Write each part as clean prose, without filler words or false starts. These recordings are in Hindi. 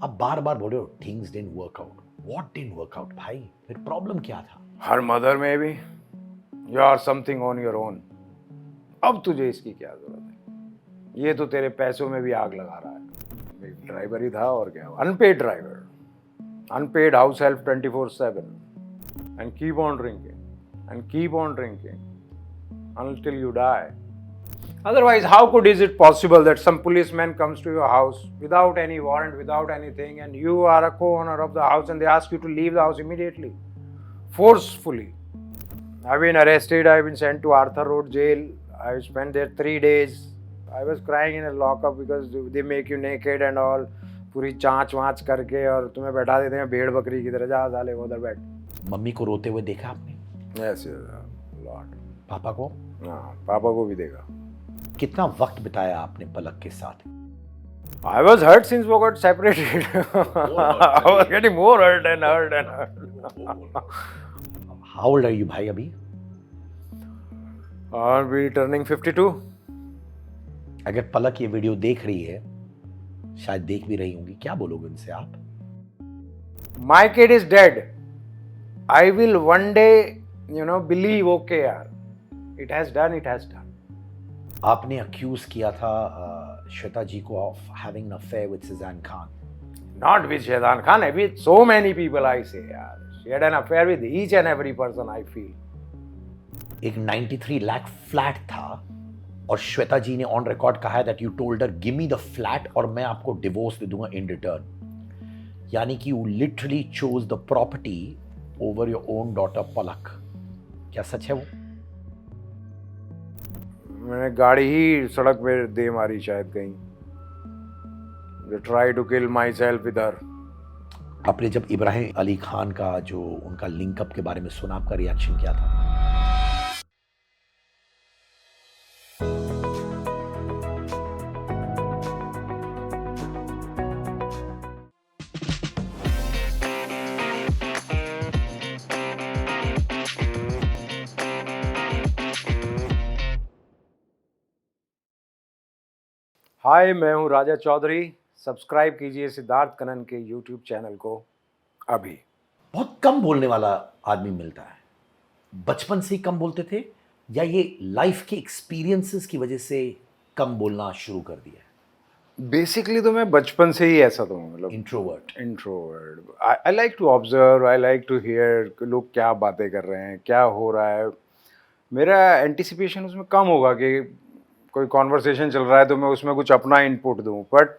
अब बार बार बोल रहे हो things didn't work out. What didn't work out भाई? फिर प्रॉब्लम क्या था? हर मदर में भी you are something on your own. अब तुझे इसकी क्या जरूरत है? ये तो तेरे पैसों में भी आग लगा रहा है। एक ड्राइवर ही था और क्या, unpaid driver, unpaid house help 24/7 and keep on drinking and keep on drinking until you die. Otherwise, how could is it possible that some policeman comes to your house without any warrant, without anything, and you are a co-owner of the house and they ask you to leave the house immediately, forcefully? I've been arrested. I've been sent to Arthur Road jail. I spent there 3 days. I was crying in a lockup because they make you naked and all. पूरी जांच वाँच करके और तुम्हें बैठा देते हैं भेड़ बकरी की तरह, जा साले उधर बैठ। मम्मी को रोते हुए देखा आपने? Yes, Lord. पापा को? हाँ, पापा को भी देखा। कितना वक्त बिताया आपने पलक के साथ? I was hurt since we got separated. I was getting more hurt and hurt and hurt. How old are you भाई अभी? I'll be turning 52. अगर पलक ये वीडियो देख रही है, शायद देख भी रही होंगी, क्या बोलोगे उनसे आप? My kid is dead. I will one day, believe, okay यार, it has done, it has done. आपने अक्यूज किया था श्वेता जी को of having an affair with Suzanne Khan. Not with Shaitan Khan, with so many people I say यार. She had an affair with each and every person I feel. एक 93 लाख फ्लैट था और श्वेता जी ने ऑन रिकॉर्ड कहा है that you told her give me the flat और मैं आपको डिवोर्स दे दूंगा इन रिटर्न। यानी कि you literally chose the property over your own daughter Palak. क्या सच है वो? मैंने गाड़ी ही सड़क पे दे मारी शायद कहीं। Try to kill myself with her. आपने जब इब्राहिम अली खान का जो उनका लिंकअप के बारे में सुना, आपका रिएक्शन क्या था? हाय, मैं हूँ राजा चौधरी। सब्सक्राइब कीजिए सिद्धार्थ कनन के यूट्यूब चैनल को अभी। बहुत कम बोलने वाला आदमी मिलता है। बचपन से ही कम बोलते थे या ये लाइफ के एक्सपीरियंसेस की वजह से कम बोलना शुरू कर दिया है? बेसिकली तो मैं बचपन से ही ऐसा तो हूँ, मतलब introvert. I like to observe, I like to hear लोग क्या बातें कर रहे हैं, क्या हो रहा है। मेरा एंटिसिपेशन उसमें कम होगा कि कोई कॉन्वर्सेशन चल रहा है तो मैं उसमें कुछ अपना इनपुट दूँ, but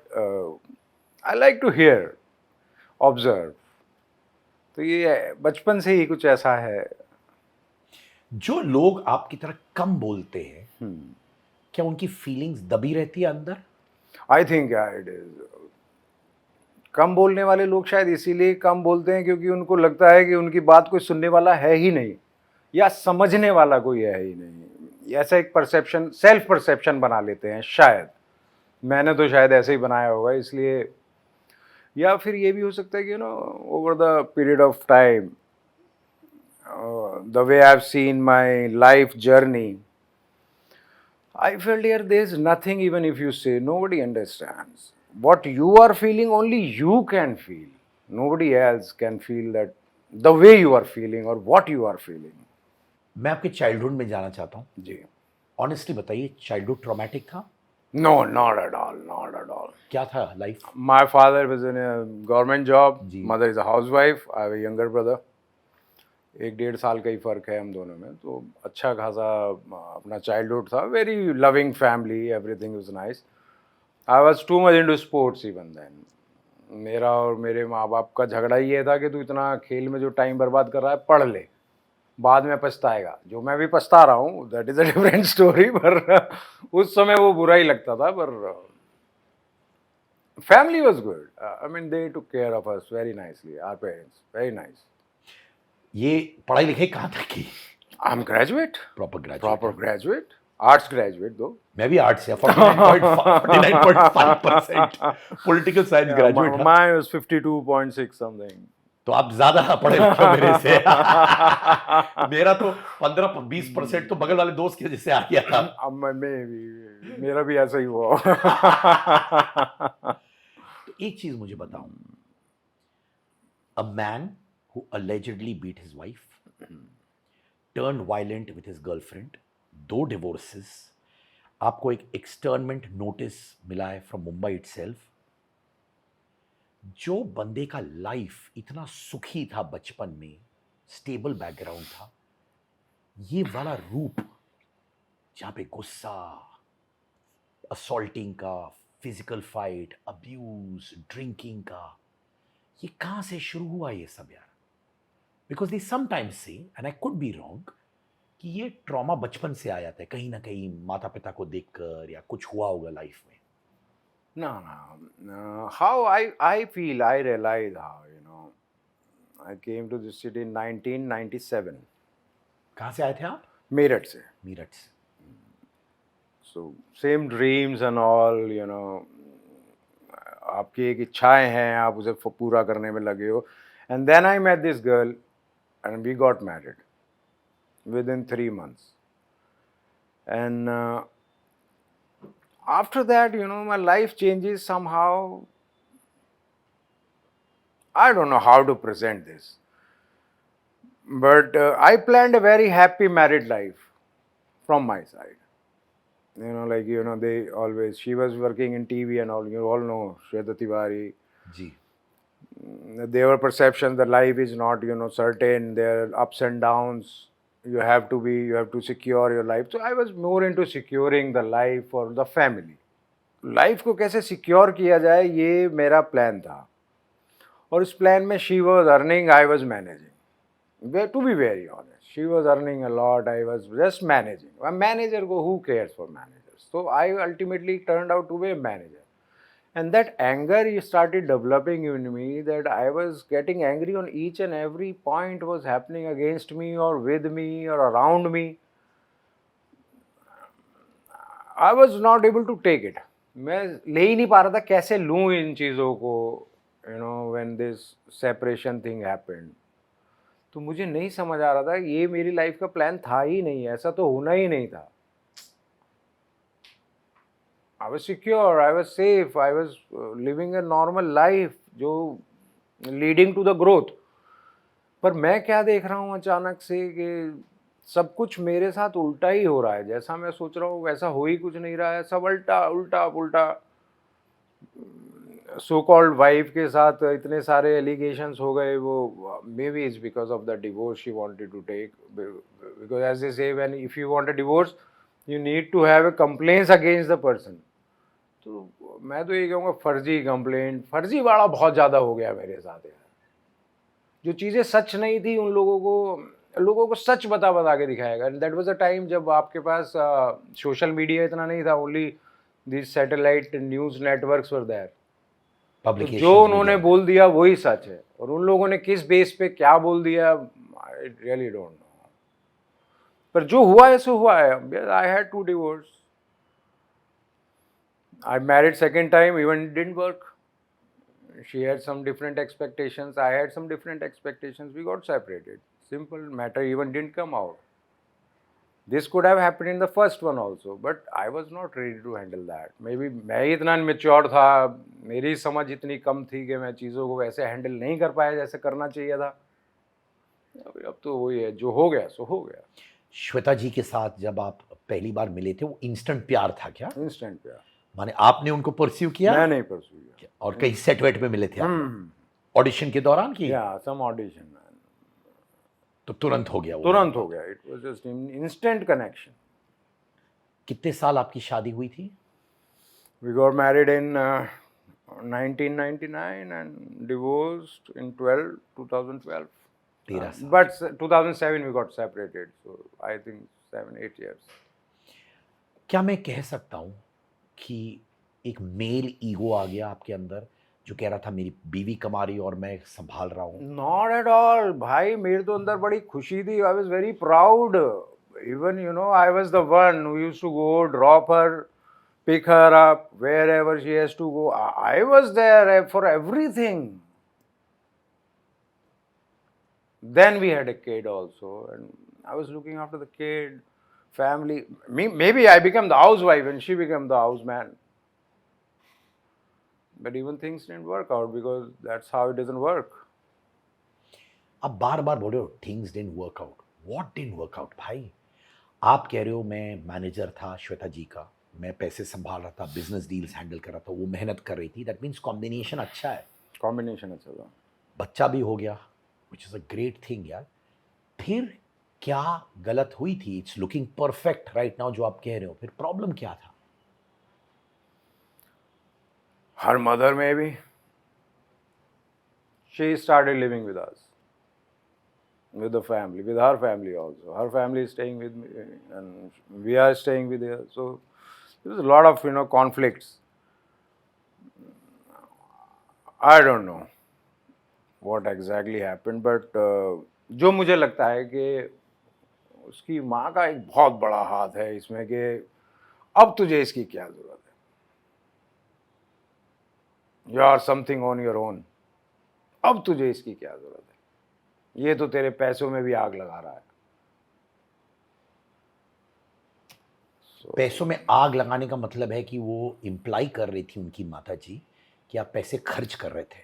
I like to hear, observe. तो ये बचपन से ही कुछ ऐसा है। जो लोग आपकी तरह कम बोलते हैं, क्या उनकी फीलिंग्स दबी रहती है अंदर? I think it is. कम बोलने वाले लोग शायद इसीलिए कम बोलते हैं क्योंकि उनको लगता है कि उनकी बात कोई सुनने वाला है ही नहीं या समझने वाला कोई है ही नहीं। ऐसा एक परसेप्शन, सेल्फ परसेप्शन बना लेते हैं शायद। मैंने तो शायद ऐसे ही बनाया होगा, इसलिए। या फिर ये भी हो सकता है कि over the period of time, the way I have seen my life journey, I felt here there is nothing, even if you say, nobody understands. What you are feeling, only you can feel. Nobody else can feel that the way you are feeling or what you are feeling. मैं आपके चाइल्डहुड में जाना चाहता हूँ। जी। ऑनेस्टली बताइए, चाइल्डहुड ट्रॉमेटिक था? No, not at all, not at all. क्या था life? My father was in a government job. जी। Mother is a housewife. I have a younger brother. 1-1.5 साल का ही फ़र्क है हम दोनों में। तो अच्छा खासा अपना चाइल्डहुड था। Very loving family, everything was nice. I was too much into sports even then. मेरा और मेरे माँ बाप का झगड़ा ही ये था कि तू इतना खेल में जो टाइम बर्बाद कर रहा है, पढ़ ले, बाद में पछताएगा। जो मैं भी पछता रहा हूँ, that is a different story. पर उस समय वो बुरा ही लगता था। पर family was good. I mean they took care of us very nicely, our parents, very nice. ये पढ़ाई लिखाई कहाँ तक की? I am graduate. Proper graduate, arts graduate दो। मैं भी आर्ट्स से 49.5% political science graduate. My was 52.6 something. तो आप ज्यादा पढ़े लिखे मेरे से। मेरा तो 15-20% तो बगल वाले दोस्त की वजह से आ गया था। अब मेरा भी ऐसा ही हुआ। तो एक चीज मुझे बताओ, A man who allegedly beat his wife, turned violent with his girlfriend, 2 divorces, आपको एक एक्सटर्नमेंट नोटिस मिला है फ्रॉम मुंबई इटसेल्फ। जो बंदे का लाइफ इतना सुखी था बचपन में, स्टेबल बैकग्राउंड था, ये वाला रूप जहां पे गुस्सा, असॉल्टिंग का, फिजिकल फाइट, अब्यूज, ड्रिंकिंग का, ये कहां से शुरू हुआ ये सब यार? बिकॉज दे समटाइम्स से, and I could be wrong, कि ये ट्रॉमा बचपन से आ जाता है कहीं ना कहीं, माता पिता को देखकर या कुछ हुआ होगा लाइफ में। No, no. How I feel, I realize how, I came to this city in 1997, कहां से आए थे आप? मेरठ से. मीरठ से। So same dreams and all, आपकी एक इच्छाएं हैं, आप उसे पूरा करने में लगे हो. And then I met this girl and we got married within 3 months. And after that, my life changes somehow. I don't know how to present this. But I planned a very happy married life from my side. They always, she was working in TV and all, you all know Shweta Tiwari. जी। Their perception that life is not, certain, there are ups and downs. You have to secure your life. So I was more into securing the life for the family. Life को कैसे सिक्योर किया जाए, ये मेरा प्लान था. और इस प्लान में she was earning, I was managing. To be very honest, she was earning a lot, I was just managing. Manager को who cares for managers? So I ultimately turned out to be a manager. And that anger started developing in me, that I was getting angry on each and every point was happening against me or with me or around me. I was not able to take it. मैं ले ही नहीं पा रहा था, कैसे लूँ इन चीज़ों को, when this separation thing happened. तो मुझे नहीं समझ आ रहा था, ये मेरी लाइफ का प्लान था ही नहीं, ऐसा तो होना ही नहीं था. I was secure, I was safe, I was living a normal life, जो leading to the growth. पर मैं क्या देख रहा हूँ अचानक से कि सब कुछ मेरे साथ उल्टा ही हो रहा है. जैसा मैं सोच रहा हूँ वैसा हो ही कुछ नहीं रहा है, सब उल्टा उल्टा उल्टा. सो कॉल्ड वाइफ के साथ इतने सारे एलिगेशंस हो गए. वो maybe is because of the divorce she wanted to take, because as they say when if you want a divorce you need to have a complaints against the person. तो मैं तो ये कहूँगा फर्जी कंप्लेंट, फर्जी वाला बहुत ज़्यादा हो गया मेरे साथ यार. जो चीज़ें सच नहीं थी उन लोगों को सच बता के दिखाएगा. दैट वाज अ टाइम जब आपके पास सोशल मीडिया इतना नहीं था, only this satellite news networks were there. तो जो उन्होंने बोल दिया वही सच है, और उन लोगों ने किस बेस पे क्या बोल दिया आई रियली डोंट नो. पर जो हुआ है सो हुआ है. I had to divorce. I married second time, even didn't work. She had some different expectations, I had some different expectations, we got separated. Simple matter, even didn't come out. This could have happened in the first one also, but I was not ready to handle that. Maybe मैं ही इतना immature था, मेरी समझ इतनी कम थी कि मैं चीज़ों को वैसे हैंडल नहीं कर पाया जैसे करना चाहिए था. अब तो वही है, जो हो गया सो हो गया. श्वेता जी के साथ जब आप पहली बार मिले थे, वो इंस्टेंट प्यार था क्या? इंस्टेंट प्यार. माने आपने उनको परस्यू किया? मैं नहीं परस्यू किया. और कहीं सेट वेट में मिले थे आप? ऑडिशन के दौरान की? या सम ऑडिशन. तो तुरंत हो गया वो? तुरंत हो गया. It was just instant connection. कितने साल आपकी शादी हुई थी? We got married in 1999 and divorced in 2012. 13 साल. But 2007 we got separated, so I think 7-8 years. क्या मैं कह सकता हूँ कि एक मेल ईगो आ गया आपके अंदर, जो कह रहा था मेरी बीवी कमा रही और मैं संभाल रहा हूँ? नॉट एट ऑल भाई, मेरे तो अंदर बड़ी खुशी थी. I was very proud. Even I was the one who used to go drop her, pick her up wherever she has to go. I was there for everything. Then we had a kid also, and I was looking after the kid, family. Maybe I became the housewife and she became the houseman. But even things didn't work out because that's how it doesn't work. आप बार बार बोल रहे हो things didn't work out. What didn't work out भाई? आप कह रहे हो मैं मैनेजर था श्वेता जी का, मैं पैसे संभाल रहा था, बिजनेस डील्स हैंडल कर रहा था, वो मेहनत कर रही थी. दैट मीन्स कॉम्बिनेशन अच्छा है. कॉम्बिनेशन अच्छा था. बच्चा भी हो गया, which is a great thing यार. फिर क्या गलत हुई थी? It's looking perfect right now जो आप कह रहे हो. फिर प्रॉब्लम क्या था? Her mother maybe. She started living with us, with the family, with her family also. Her family is staying with me, and we are staying with her. So there was a lot of conflicts. I don't know what exactly happened, but जो मुझे लगता है कि उसकी माँ का एक बहुत बड़ा हाथ है इसमें कि अब तुझे इसकी क्या जरूरत है. You are something on your own. अब तुझे इसकी क्या जरूरत है. ये तो तेरे पैसों में भी आग लगा रहा है. पैसों में आग लगाने का मतलब है कि वो इम्प्लाई कर रही थी उनकी माता जी कि आप पैसे खर्च कर रहे थे.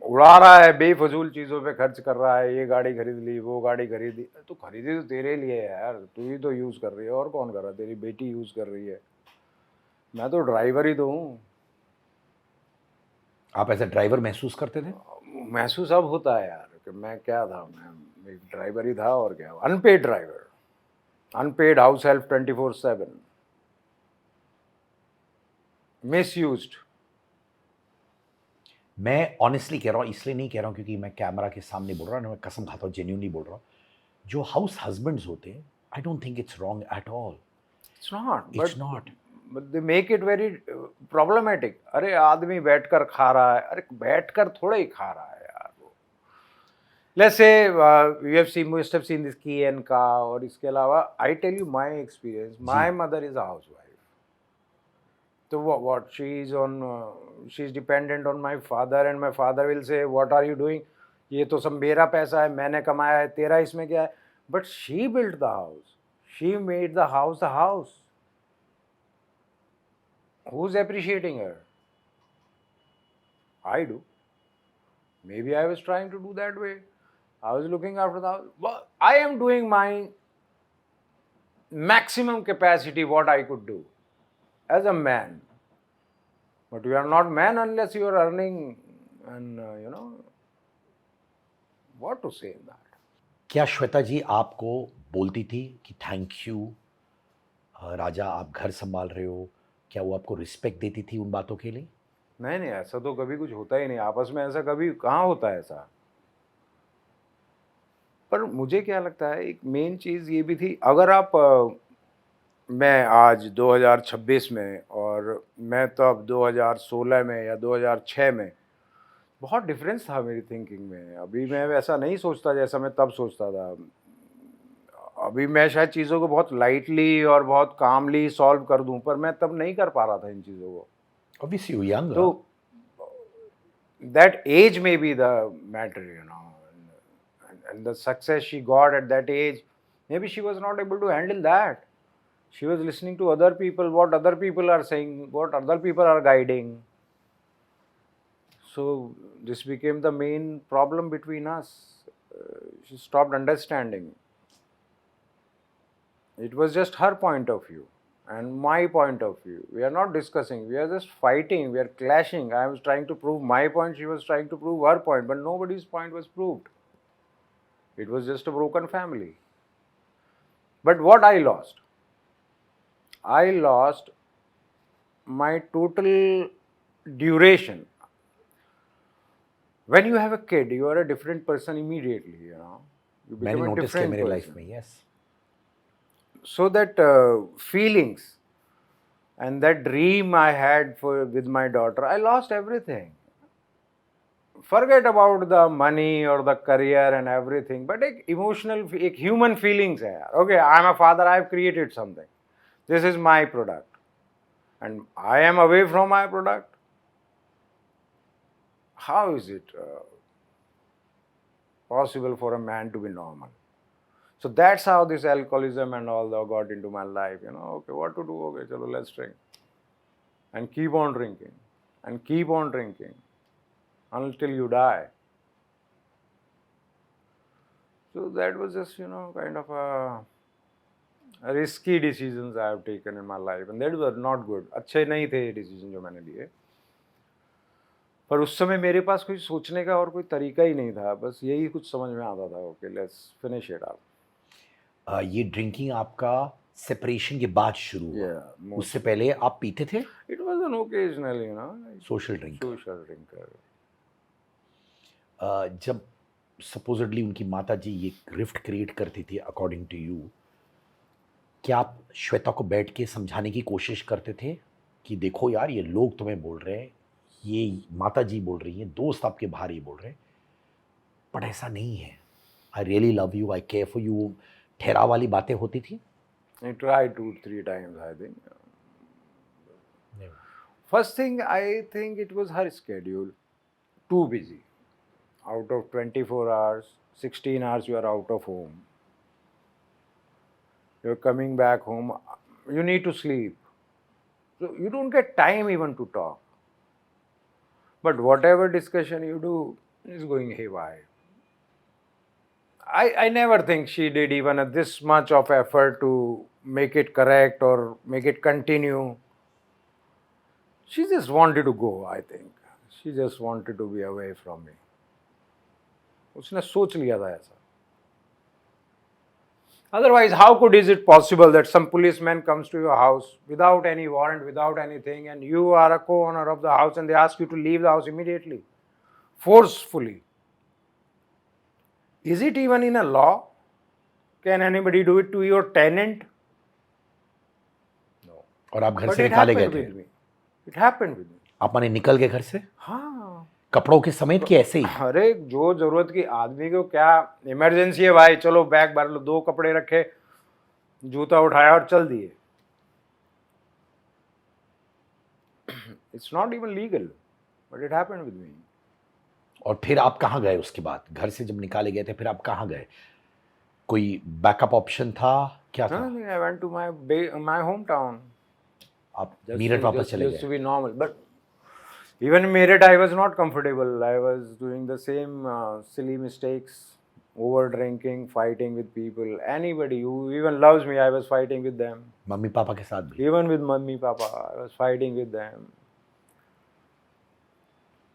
उड़ा रहा है, बेफजूल चीज़ों पे खर्च कर रहा है. ये गाड़ी खरीद ली, वो गाड़ी खरीदी. तो खरीदी तो तेरे लिए है यार, तू ही तो यूज़ कर रही है. और कौन कर रहा है? तेरी बेटी यूज़ कर रही है. मैं तो ड्राइवर ही तो हूँ. आप एज अ ड्राइवर महसूस करते थे? महसूस अब होता है यार कि मैं क्या था. मैं एक ड्राइवर ही था और क्या. Unpaid driver, unpaid house help 24/7, misused. मैं ऑनेस्टली कह रहा हूँ, इसलिए नहीं कह रहा हूँ क्योंकि मैं कैमरा के सामने बोल रहा हूँ, मैं कसम खाता हूँ, जेन्युइनली बोल रहा हूँ. जो हाउस हस्बैंड्स होते हैं, I don't think it's wrong at all. It's not, it's not. But they make it very problematic. अरे आदमी बैठकर खा रहा है. अरे बैठकर थोड़ा ही खा रहा है यार वो. Let's say must have seen this Key and Ka. और इसके अलावा I tell you my experience. My mother is a housewife. So what she is dependent on my father, and my father will say, what are you doing? ये तो सब मेरा पैसा है, मैंने कमाया है, तेरा इसमें क्या है? But she built the house. She made the house a house. Who's appreciating her? I do. Maybe I was trying to do that way. I was looking after the house. Well, I am doing my maximum capacity what I could do as a man. But you are not man unless you are earning, and what to say in that. क्या श्वेता जी आपको बोलती थी कि थैंक यू राजा, आप घर संभाल रहे हो? क्या वो आपको रिस्पेक्ट देती थी उन बातों के लिए? नहीं नहीं, ऐसा तो कभी कुछ होता ही नहीं आपस में. ऐसा कभी कहाँ होता है ऐसा. पर मुझे क्या लगता है, एक मेन चीज़ ये भी थी. अगर आप मैं आज 2026 में और मैं तब 2016 में या 2006 में, बहुत डिफरेंस था मेरी थिंकिंग में. अभी मैं वैसा नहीं सोचता जैसा मैं तब सोचता था. अभी मैं शायद चीज़ों को बहुत लाइटली और बहुत कामली सॉल्व कर दूं, पर मैं तब नहीं कर पा रहा था इन चीज़ों को. Obviously you're young. तो that age may be the matter, and the success she got at that age, maybe she was not able to handle that. She was listening to other people, what other people are saying, what other people are guiding. So this became the main problem between us. She stopped understanding. It was just her point of view and my point of view. We are not discussing, we are just fighting, we are clashing. I was trying to prove my point, she was trying to prove her point, but nobody's point was proved. It was just a broken family. But what I lost my total duration. When you have a kid, you are a different person immediately, You मैंने become a नोटिस किया different मेरे लाइफ person. में. Yes. So that feelings and that dream I had with my daughter, I lost everything. Forget about the money or the career and everything, but एक emotional, एक human feelings है यार. Okay, I am a father, I have created something. This is my product, and I am away from my product. How is it possible for a man to be normal? So that's how this alcoholism and all that got into my life. Okay, what to do? Okay, chalo, let's drink. And keep on drinking. And keep on drinking. Until you die. So that was just, you know, kind of a risky decisions I have taken in my life, and that were not good. अच्छे नहीं थे ये decision जो मैंने लिए, पर उस समय मेरे पास कोई सोचने का और कोई तरीका ही नहीं था, बस यही कुछ समझ में आता था, okay let's finish it up. ये ड्रिंकिंग आपका सेपरेशन के बाद शुरू हुआ? Yeah, उससे पहले आप पीते थे? it was an occasional, you know, like social drink? social drinker. जब सपोजिटली उनकी माता जी ये रिफ्ट क्रिएट करती थी अकॉर्डिंग टू यू, क्या आप श्वेता को बैठ के समझाने की कोशिश करते थे कि देखो यार ये लोग तुम्हें बोल रहे हैं, ये माता जी बोल रही हैं, दोस्त आपके बाहर ये बोल रहे हैं, बट ऐसा नहीं है, I really love you, I care for you, ठहराव वाली बातें होती थी? I tried 2-3 times, I think. First thing, I think it was her schedule. Too busy. Out of 24 hours, 16 hours you are out of home. You're coming back home. You need to sleep. So you don't get time even to talk. But whatever discussion you do is going haywire. I never think she did even this much of effort to make it correct or make it continue. She just wanted to go, I think. She just wanted to be away from me. उसने सोच लिया था ऐसा. Otherwise, how could is it possible that some policeman comes to your house without any warrant, without anything, and you are a co-owner of the house and they ask you to leave the house immediately, forcefully? Is it even in a law? Can anybody do it to your tenant? No. और आप घर But से it निकाले गए happened थे? with me. It happened with me. आप माने निकल गए घर से हाँ. कपड़ों के समेत कि ऐसे ही? अरे जो जरूरत की आदमी को क्या इमरजेंसी है भाई, चलो बैग भर लो, 2 कपड़े रखे, जूता उठाया और चल दिए. It's not even legal, but it happened with me. और फिर आप कहाँ गए उसके बाद? घर से जब निकाले गए थे फिर आप कहाँ गए? कोई बैकअप ऑप्शन था? क्या था? I went to my hometown. आप मीरठ वापस चले Just to गए? be normal, but even in Meerut I was not comfortable. I was doing the same silly mistakes, over drinking, fighting with people. Anybody who even loves me, I was fighting with them. Mummy papa के साथ भी? Even with mummy, papa, I was fighting with them.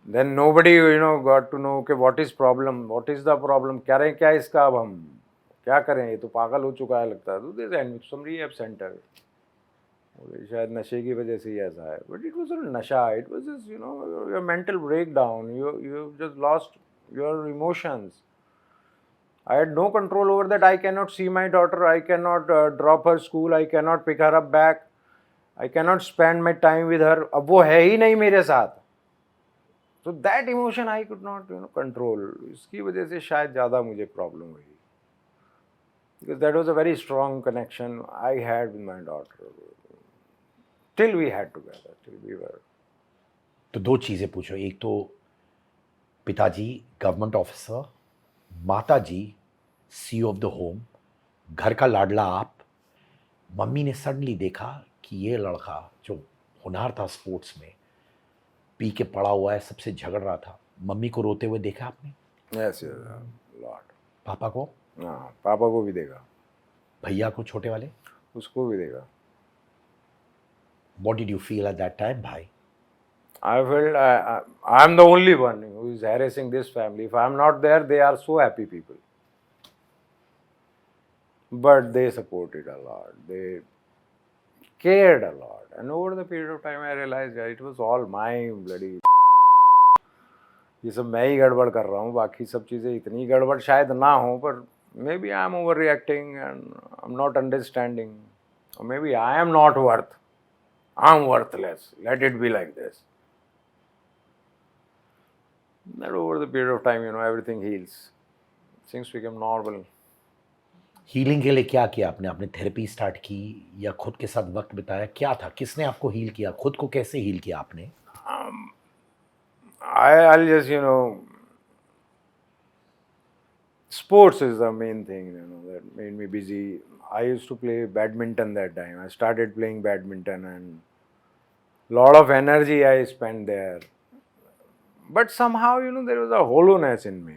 Then nobody, you know, got to know, okay, what is problem? What is the problem? करें क्या इसका अब हम? क्या करें? ये तो पागल हो चुका है लगता है. तो they sent me to some rehab center. शायद नशे की वजह से ही ऐसा है. But it wasn't नशा. It was just, you know, your mental breakdown. You just lost your emotions. I had no control over that. I cannot see my daughter. I cannot drop her school. I cannot pick her up back. I cannot spend my time with her. अब वो है ही नहीं मेरे साथ. So that emotion I could not, you know, control. इसकी वजह से शायद ज़्यादा मुझे problem हुई. Because that was a very strong connection I had with my daughter. Till we had together, till we were. तो 2 चीज़ें पूछो. एक तो पिताजी गवर्नमेंट ऑफिसर, माता जी CEO ऑफ द होम, घर का लाडला आप. मम्मी ने सडनली देखा कि ये लड़का जो होनहार था स्पोर्ट्स में, पी के पड़ा हुआ है, सबसे झगड़ रहा था. मम्मी को रोते हुए देखा आपने? Yes, Lord. पापा को? हाँ, पापा को भी देगा. भैया को, छोटे वाले? उसको भी देगा. What did you feel at that time, भाई? I felt I'm the only one who is harassing this family. If I'm not there, they are so happy people. But they supported a lot. They cared a lot. And over the period of time, I realized it was all my bloody. ये सब मैं ही गड़बड़ कर रहा हूँ. बाकी सब चीज़ें इतनी गड़बड़ शायद ना हो, पर maybe I am overreacting and I'm not understanding. Or maybe I am not I'm worthless. Let it be like this. That over the period of time, you know, everything heals. Things become normal. Healing के लिए क्या किया आपने? आपने थेरेपी स्टार्ट की या खुद के साथ वक्त बिताया? क्या था? किसने आपको हील किया? खुद को कैसे हील किया आपने? I'll just, you know, sports is the main thing, you know, that made me busy. I used to play badminton that time. I started playing badminton and lot of energy I spent there. But somehow, you know, there was a hollowness in me.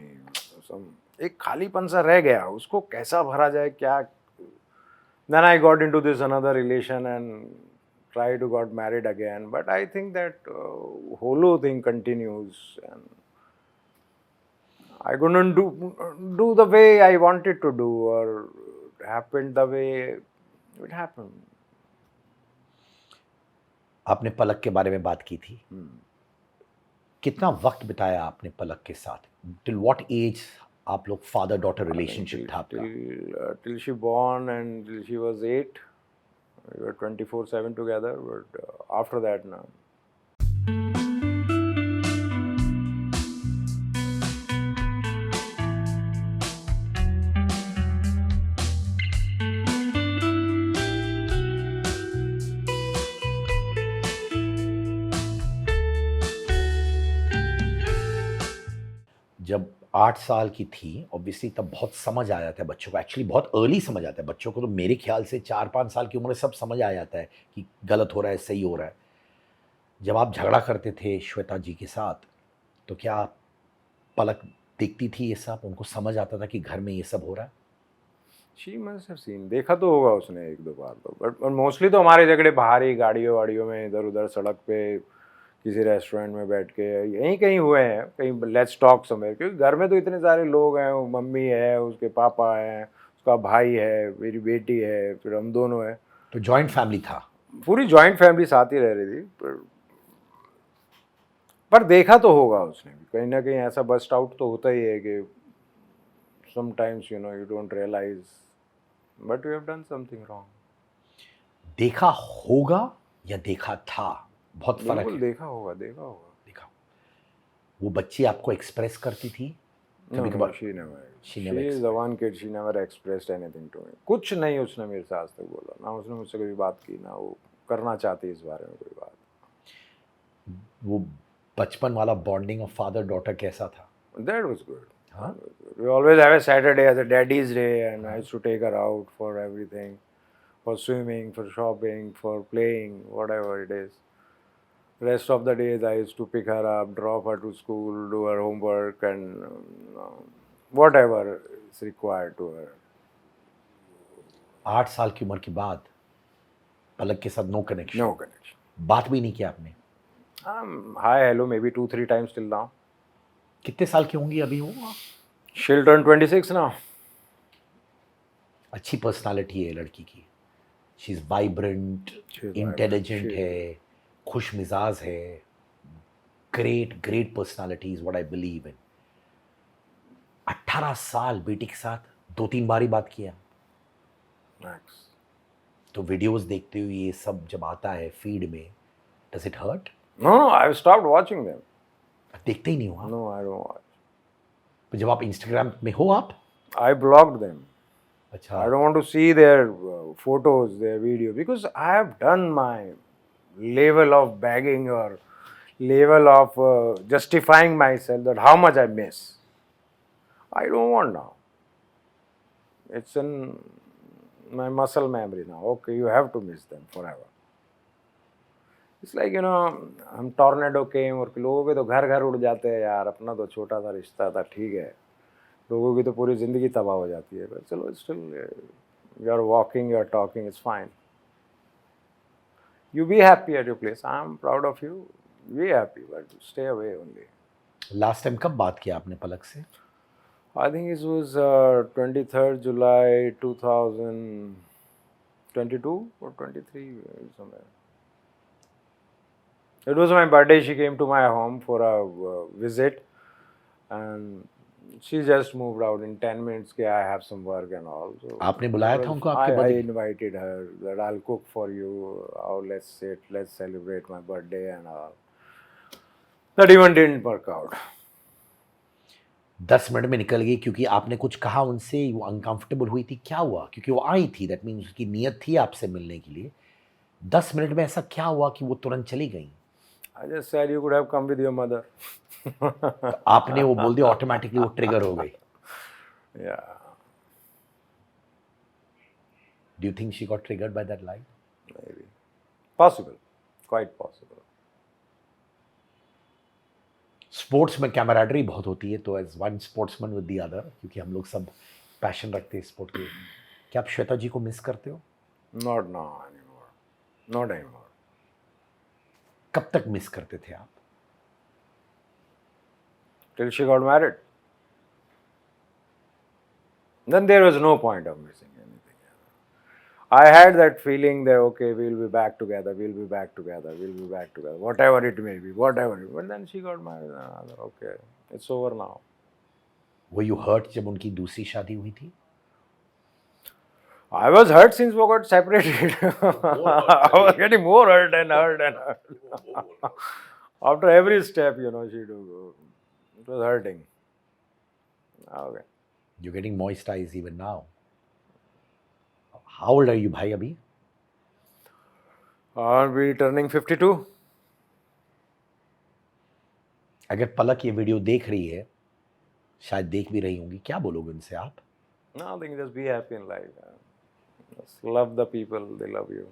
एक खालीपन सा रह गया, उसको कैसा भरा जाए क्या. Then I got into this another relation and tried to got married again. But I think that holo thing continues, and I couldn't do the way I wanted to do, or happened the way it happened. आपने पलक के बारे में बात की थी. कितना वक्त बिताया आपने पलक के साथ? टिल व्हाट एज आप लोग फादर डॉटर रिलेशनशिप था आपका? Till she born and till she was 8, we were 24/7 together. But after that, no. जब 8 साल की थी ऑब्वियसली तब बहुत समझ आ जाता है बच्चों को. एक्चुअली बहुत अर्ली समझ आता है बच्चों को. तो मेरे ख्याल से 4-5 साल की उम्र में सब समझ आ जाता है कि गलत हो रहा है, सही हो रहा है. जब आप झगड़ा करते थे श्वेता जी के साथ, तो क्या पलक देखती थी ये सब? उनको समझ आता था कि घर में ये सब हो रहा है? She must have seen, देखा तो होगा उसने 1-2 बार तो. बट मोस्टली तो हमारे झगड़े बाहर ही गाड़ियों वाड़ियों में, इधर उधर सड़क पे किसी रेस्टोरेंट में बैठ के यहीं कहीं हुए हैं. कहीं लेट्स टॉक समवेयर, क्योंकि घर में तो इतने सारे लोग हैं. वो मम्मी है, उसके पापा हैं, उसका भाई है, मेरी बेटी है, फिर हम दोनों हैं. तो जॉइंट फैमिली था. पूरी जॉइंट फैमिली साथ ही रह रही थी. पर देखा तो होगा उसने भी. कहीं ना कहीं ऐसा बस्ट आउट तो होता ही है कि sometimes you don't realise but you have done something wrong. देखा होगा या देखा था, बहुत फर्क बिल्कुल है. देखा होगा, देखा होगा. देखा. वो बच्ची आपको एक्सप्रेस करती थी कभी कभार? she never. She She never is the one kid, she never expressed anything to me. कुछ नहीं उसने मेरे से आज तक बोला, ना उसने मुझसे कभी बात की, ना वो करना चाहती इस बारे में कोई बात. वो बचपन वाला बॉन्डिंग ऑफ फादर डॉटर कैसा था? That was good. हाँ? We always have a Saturday as a daddy's day, and I used to take her out for everything, for swimming, for shopping, for playing, whatever it is. Rest of the days I used to pick her up, drop her to school, do her homework, and whatever is required to her. 8 साल की उम्र के बाद पलक के साथ नो कनेक्शन. No connection. बात भी नहीं किया आपने? Hi, hello, maybe 2-3 times till now. कितने साल की होंगी अभी वो? She'll turn 26 now. अच्छी पर्सनालिटी है लड़की की. She is vibrant, She's intelligent vibrant. है, खुश मिजाज है. Great personality is what I believe in. 18 साल बेटी के साथ 2-3 बार ही बात किया. Max. तो वीडियोस देखते हुए ये सब जब आता है फीड में, does it hurt? No, I've stopped watching them. देखते ही नहीं हो आप? No, I don't watch. तो जब आप इंस्टाग्राम में हो आप? I blocked them. अच्छा. I don't want to see their photos, their video, because I have done my level of begging or level of justifying myself that how much I miss. I don't want now. It's in my muscle memory now. Okay, you have to miss them forever. It's like हम टॉर्नेडो came और लोगों के तो घर उड़ जाते हैं यार. अपना तो छोटा सा रिश्ता था, ठीक है. लोगों की तो पूरी ज़िंदगी तबाह हो जाती है. पर चलो, still you are walking, you are talking, it's fine. You be happy at your place. I am proud of you. Be happy, but stay away only. Last time कब बात किया आपने पलक से? आई थिंक इट वाज 23rd July 2022 or 23 somewhere. It was my birthday. She came to my home for a visit, and she just moved out in 10 minutes. I have some work and all. So आपने बुलाया था उनको आपके I birthday? invited her that I'll cook for you. Oh, let's sit, let's celebrate my birthday and all. That even didn't work out. 10 minute में निकल गई क्योंकि आपने कुछ कहा उनसे, वो अनकंफर्टेबल हुई थी? क्या हुआ? क्योंकि वो आई थी, दैट मीन्स उसकी नीयत थी आपसे मिलने के लिए. 10 मिनट में ऐसा क्या हुआ कि वो तुरंत चली गई? I just said you could have come with your mother. तो आपने वो बोल दिया, ऑटोमेटिकली वो ट्रिगर हो गई. Yeah. Do you think she got triggered by that line? Maybe. Possible. Quite possible. Sports में कैमराडरी बहुत होती है, तो as one sportsman with the other, क्योंकि हम लोग सब पैशन रखते हैं स्पोर्ट के, क्या आप श्वेता जी को मिस करते हो? Not now anymore. Not anymore. कब तक मिस करते थे आप? Till she got married. Then there was no point of missing anything. I had that feeling that okay, we'll be back together, we'll be back together, we'll be back together, whatever it may be, whatever. But then she got married. Okay, it's over now. वो यू हर्ट जब उनकी दूसरी शादी हुई थी? I was hurt since we got separated. I was getting more hurt and hurt and hurt. After every step, she do. It was hurting. Okay. You're getting moist eyes even now. How old are you, भाई अभी? I'll be turning 52. अगर पलक ये वीडियो देख रही है, शायद देख भी रही होंगी, क्या बोलोगे उनसे आप? Nothing, just be happy in life. Just love the people, they love you.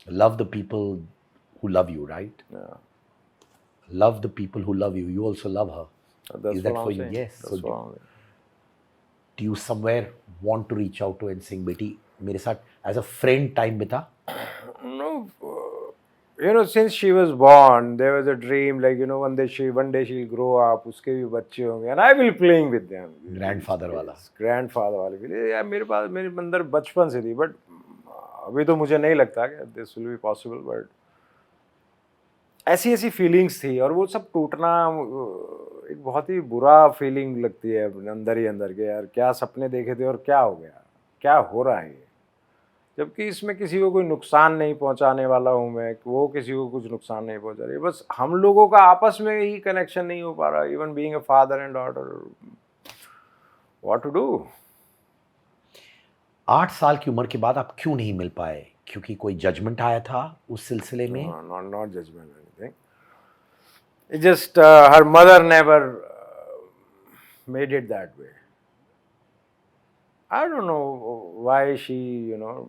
Love the people who love you, right? Yeah. Love the people who love you. You also love her. That's Is that what for I'm you? saying. Yes. That's So what I'm saying. do you somewhere want to reach out to and saying, बेटी मेरे साथ as a friend time बिता? No, since she was born, there was a dream like, one day she'll grow up, उसके भी बच्चे होंगे, and I will playing with them. Grandfather वाला. Grandfather वाले के लिए यार मेरे अंदर बचपन से थी, but अभी तो मुझे नहीं लगता कि this will be possible, but ऐसी फीलिंग्स थी और वो सब टूटना एक बहुत ही बुरा फीलिंग लगती है अंदर ही अंदर के, यार क्या सपने देखे थे और क्या हो गया, क्या हो रहा है ये, जबकि इसमें किसी को कोई नुकसान नहीं पहुंचाने वाला हूँ मैं, वो किसी को कुछ नुकसान नहीं पहुंचा रही, बस हम लोगों का आपस में ही कनेक्शन नहीं हो पा रहा, even being a father and daughter, what to do. 8 साल की उम्र के बाद आप क्यों नहीं मिल पाए? क्योंकि कोई जजमेंट आया था उस सिलसिले में? Not judgment or anything. It just her mother never made it that way. I don't know why she,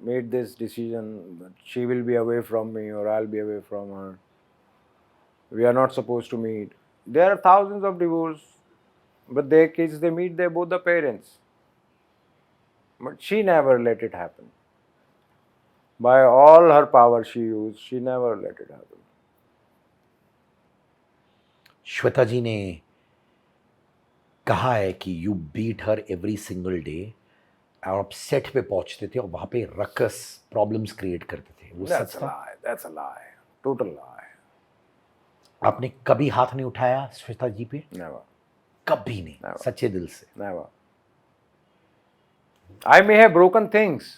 made this decision that she will be away from me or I'll be away from her. We are not supposed to meet. There are thousands of divorces, but their kids, they meet both the parents. But she never let it happen. By all her power she used, she never let it happen. Shweta जी ने कहा है कि you beat her every single day, और आप सेट पे पहुंचते थे और वहां पे रकस प्रॉब्लम्स क्रिएट करते थे, वो सच था? That's a lie. Total lie. आपने कभी हाथ नहीं उठाया श्वेता जी पे? Never. कभी नहीं? Never. सच्चे दिल से? Never. I may have broken things.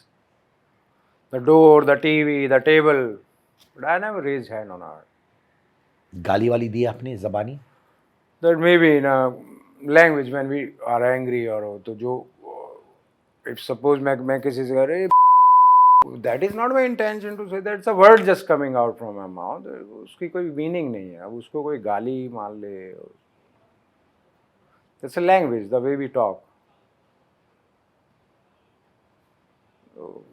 The door, the TV, the table. But I never raised hand on her. गाली वाली दी आपने जबानी? That maybe in a language when we are angry or तो जो if suppose मैं किसी से कह रहे that is not my intention to say, that's a word just coming out from my mouth, उसकी कोई meaning नहीं है, अब उसको कोई गाली मान ले, that's a language, the way we talk. So,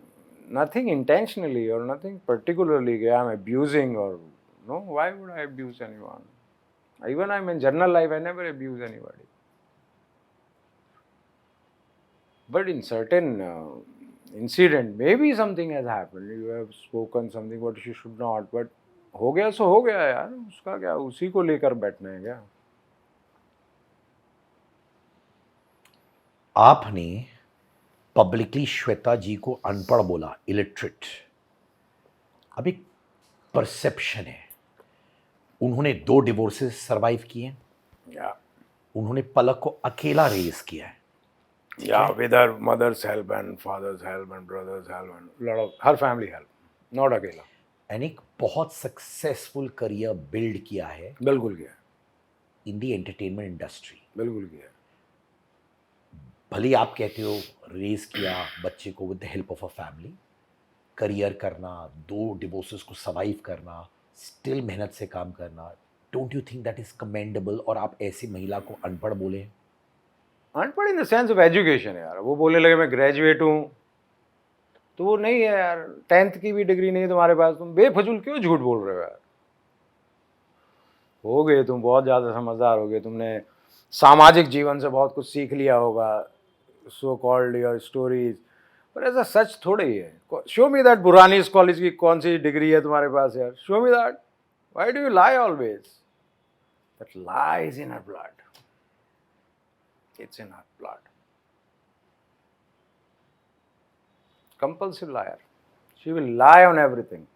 nothing intentionally or nothing particularly I'm abusing or no, why would I abuse anyone? Even I'm in general life, I never abuse anybody. But in certain incident, maybe something has happened. You have spoken something what you should not. But हो गया सो हो गया यार, उसका क्या, उसी को लेकर बैठना है क्या? आपने पब्लिकली श्वेता जी को अनपढ़ बोला, इलिटरेट। अब एक परसेप्शन है, उन्होंने 2 डिवोर्सेस सरवाइव किए, Yeah. उन्होंने पलक को अकेला रेज किया है। Yeah, with her mother's help and father's help and brother's help and lot of her family help, not अकेला। एंड एक बहुत सक्सेसफुल करियर बिल्ड किया है बिल्कुल किया, इन दी एंटरटेनमेंट इंडस्ट्री। बिल्कुल किया। भले आप कहते हो रेज किया बच्चे को with the help of a family, career करना, 2 डिवोर्सेस को सर्वाइव करना, स्टिल मेहनत से काम करना, don't you think that is commendable? और आप ऐसी महिला को अनपढ़ बोले? अनपढ़ in the sense of education यार, वो बोलने लगे मैं ग्रेजुएट हूँ, तो वो नहीं है यार, 10th की भी डिग्री नहीं है तुम्हारे पास, तुम बेफजूल क्यों झूठ बोल रहे हो यार? हो गए तुम बहुत ज़्यादा समझदार हो गए, तुमने सामाजिक जीवन से बहुत कुछ सीख लिया होगा, सो कॉल्ड योर स्टोरीज, पर ऐसा सच थोड़ा ही है। Show me that Burani college की कौन सी डिग्री है तुम्हारे पास यार, show me that, why do you lie always? That lie is in her blood, it's in her blood. Compulsive liar, she will lie on everything.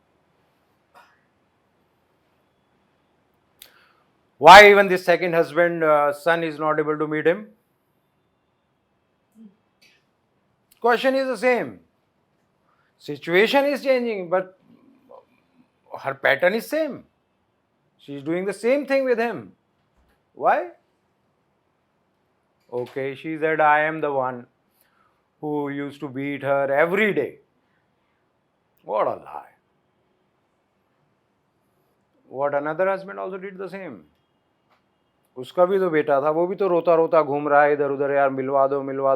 Why even this second husband, son is not able to meet him? Question is the same. Situation is changing, but her pattern is same. She is doing the same thing with him. Why? Okay, she said, I am the one who used to beat her every day. What a lie. What another husband also did the same. उसका भी तो बेटा था, वो भी तो रोता रोता घूम रहा है इधर उधर, यार मिलवा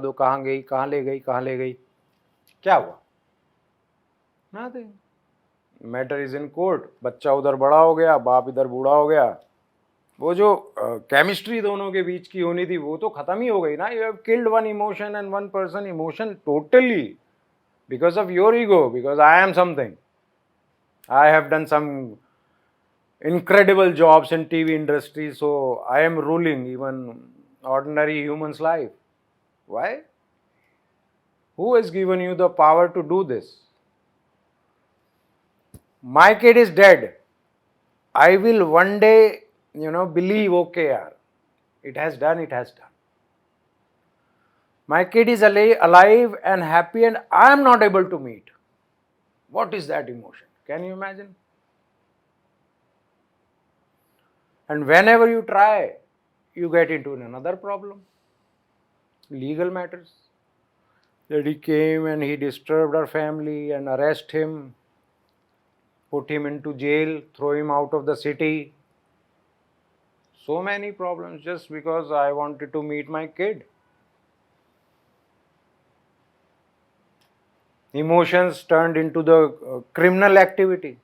दो, कहाँ गई, कहाँ ले गई, कहाँ ले गई, क्या हुआ? Nothing. Matter is in court, बच्चा उधर बड़ा हो गया, बाप इधर बूढ़ा हो गया, वो जो केमिस्ट्री दोनों के बीच की होनी थी वो तो खत्म ही हो गई ना। You have killed one emotion and one person emotion totally because of your ego, because I am something, I have done some incredible jobs in TV industry, so I am ruling even ordinary human's life. Why? Who has given you the power to do this? My kid is dead. I will one day, believe, okay, yaar, it has done, it has done. My kid is alive and happy and I am not able to meet. What is that emotion? Can you imagine? And whenever you try, you get into another problem. Legal matters. That he came and he disturbed our family and arrest him, put him into jail, throw him out of the city. So many problems just because I wanted to meet my kid. Emotions turned into the criminal activity.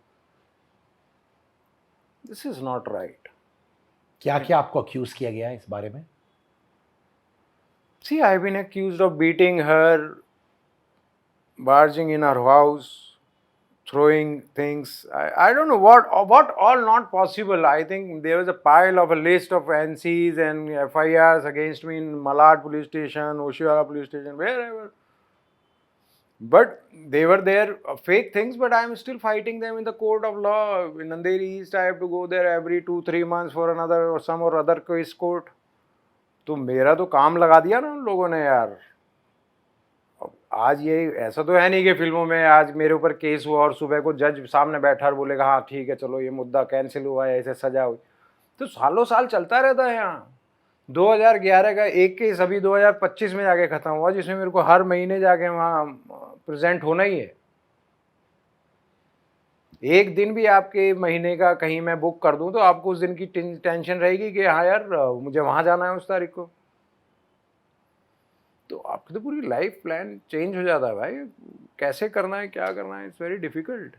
This is not right. क्या क्या आपको अक्यूज किया गया है इस बारे में? See, I've been accused of beating her, barging in her house, throwing things. I don't know what all not possible. I think there was a pile of a list of NCs and FIRs against me in Malad police station, Oshiwara police station, wherever. But they were there, fake things, but I am still fighting them in the court of law. In Andheri East, I have to go there every 2-3 months for another or some or other case court. तो मेरा तो काम लगा दिया ना उन लोगों ने यार। आज ये ऐसा तो है नहीं कि फिल्मों में आज मेरे ऊपर केस हुआ और सुबह को जज सामने बैठा और बोलेगा हाँ ठीक है चलो ये मुद्दा कैंसिल हुआ है, ऐसे सजा हुई। तो सालों साल चलता रहता है यहाँ। 2011 का एक केस अभी 2025 में जाके ख़त्म हुआ, जिसमें मेरे को हर महीने जाके वहाँ प्रेजेंट होना ही है। एक दिन भी आपके महीने का कहीं मैं बुक कर दूं तो आपको उस दिन की टेंशन रहेगी कि हाँ यार मुझे वहाँ जाना है उस तारीख को। तो आपकी तो पूरी लाइफ प्लान चेंज हो जाता है भाई, कैसे करना है क्या करना है, इट्स वेरी डिफिकल्ट।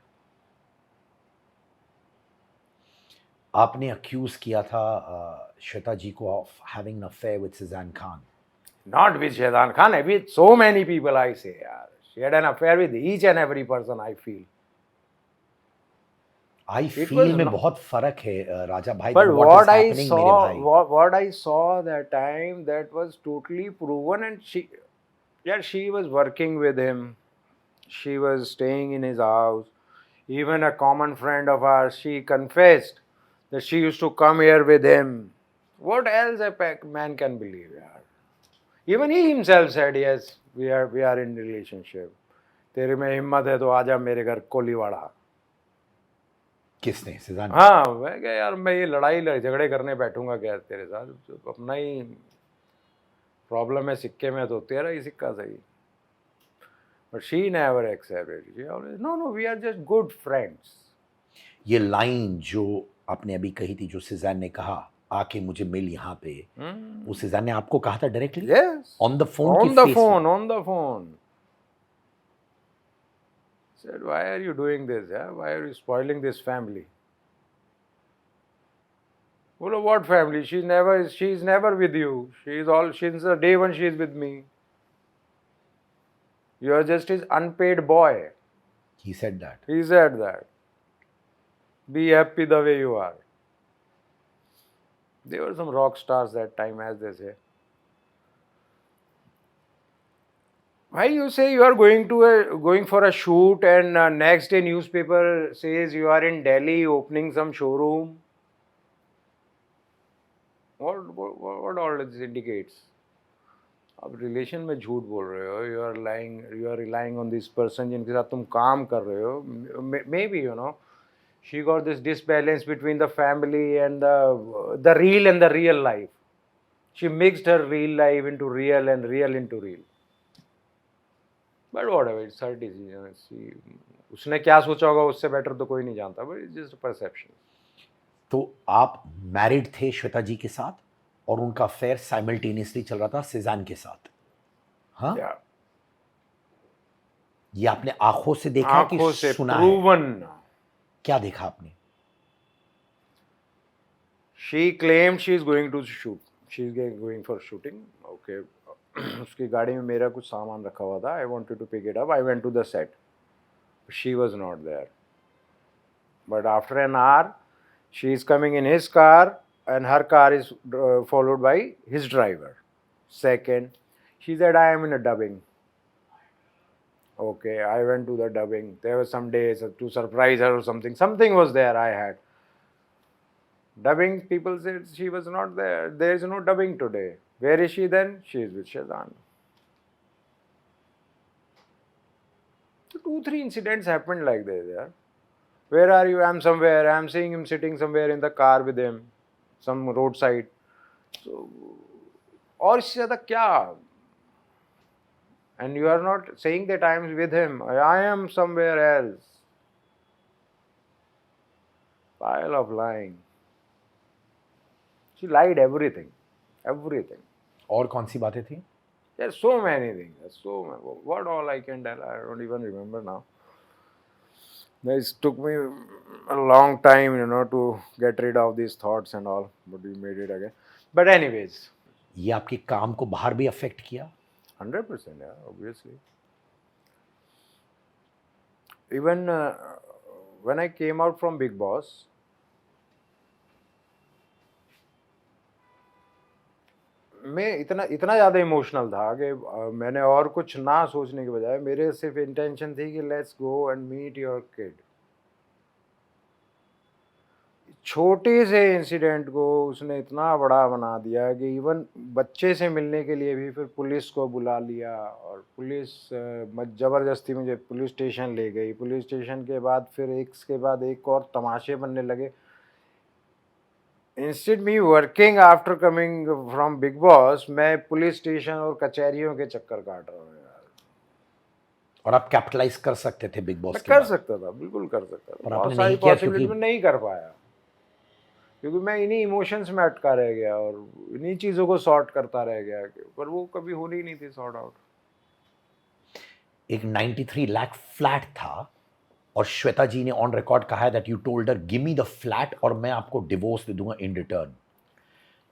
आपने अक्यूज किया था श्वेता जी को of having an affair with Suzanne Khan. Not with Shaidan Khan, with so many people I say yaar. She had an affair with each and every person, I feel. I feel में बहुत फर्क है राजा भाई। But what what is I happening, saw, मेरे भाई? what I saw that time, that was totally proven, and she was working with him. She was staying in his house. Even a common friend of ours, she confessed that she used to come here with him. What else a man can believe, yaar? Even he himself said, yes, we are in relationship. तेरे में हिम्मत है तो आजा मेरे घर कोलीवाड़ा। किसने? सुजैन? हाँ, मैं क्या यार, मैं ये लड़ाई झगड़े करने बैठूंगा क्या तेरे साथ? अपना ही प्रॉब्लम है सिक्के में तो तेरा ही सिक्का सही। But she never accepted, she always know we are just good friends. ये लाइन जो आपने अभी कही थी, जो सुजैन ने कहा आके मुझे मिल यहाँ पे, वो सुजैन ने आपको कहा था directly? Yes, on the phone? On the phone. Said, why are you doing this? Yeah? Why are you spoiling this family? बोलो what family? She's never with you. She's the day one she is with me. You are just his unpaid boy. He said that. He said that. Be happy the way you are. They were some rock stars that time, as they say. Why you say you are going for a shoot and next day newspaper says you are in Delhi opening some showroom? What all this indicates? आप रिलेशन में झूठ बोल रहे हो, you are relying on this person जिनके साथ तुम काम कर रहे हो. Maybe she got this disbalance between the family and the real and the real life. She mixed her real life into real and real into real. But whatever, it's her decision. उसने क्या सोचा होगा उससे बेटर तो कोई नहीं जानता, but it's just a perception. तो आप मैरिड थे श्वेता जी के साथ और उनका अफेयर साइमल्टेनियसली चल रहा था सिजान के साथ. हाँ, Yeah. ये आपने आंखों से देखा है आंखों कि से सुना है? proven. क्या देखा आपने? She claimed she is going to shoot. She is going for shooting. Okay. उसकी गाड़ी में मेरा कुछ सामान रखा हुआ था. I wanted to pick it up. I went to the set. She was not there. But after an hour, she is coming in his car and her car is followed by his driver. Second, she said, I am in a dubbing. Okay, I went to the dubbing. There were some days to surprise her or something. Something was there I had. Dubbing, people said she was not there. There is no dubbing today. Where is she then? She is with Shazan. So 2-3 incidents happened like this. Yeah? Where are you? I'm somewhere. I'm seeing him sitting somewhere in the car with him, some roadside. So, और इससे ज़्यादा क्या? And you are not saying that I am with him. I am somewhere else. Pile of lying. She lied everything. Everything. और कौन सी बातें थी? There's so many things. What all I can tell, I don't even remember now. It took me a long time, to get rid of these thoughts and all. But we made it again. But anyways. ये आपके काम को बाहर भी अफेक्ट किया? 100%, yeah, obviously. Even when I came out from Big Boss, मैं इतना ज़्यादा इमोशनल था कि मैंने और कुछ ना सोचने के बजाय मेरे सिर्फ इंटेंशन थी कि let's go and meet your kid. छोटे से इंसिडेंट को उसने इतना बड़ा बना दिया कि इवन बच्चे से मिलने के लिए भी फिर पुलिस को बुला लिया और पुलिस ज़बरदस्ती मुझे पुलिस स्टेशन ले गई. पुलिस स्टेशन के बाद फिर एक के बाद एक और तमाशे बनने लगे. Instead me working after coming from big boss, मैं पुलिस स्टेशन और कचहरियों के चक्कर काट रहा हूँ यार. और आप कैपिटलाइज कर सकते थे बिग बॉस के कर बाद. सकता था, बिल्कुल कर सकता था. पर बहुत आपने सारी नहीं किया पॉसिबिलिटी में नहीं कर पाया क्योंकि मैं इन्हीं इमोशंस में अटका रह गया और इन्हीं चीज़ों को सॉर्ट करता रह गया. पर वो कभी होनी नहीं थी सॉर्ट आउट. एक 93 लाख फ्लैट था और श्वेता जी ने ऑन रिकॉर्ड कहा है that you told her give me the flat और मैं आपको डिवोर्स दे दूंगा इन रिटर्न.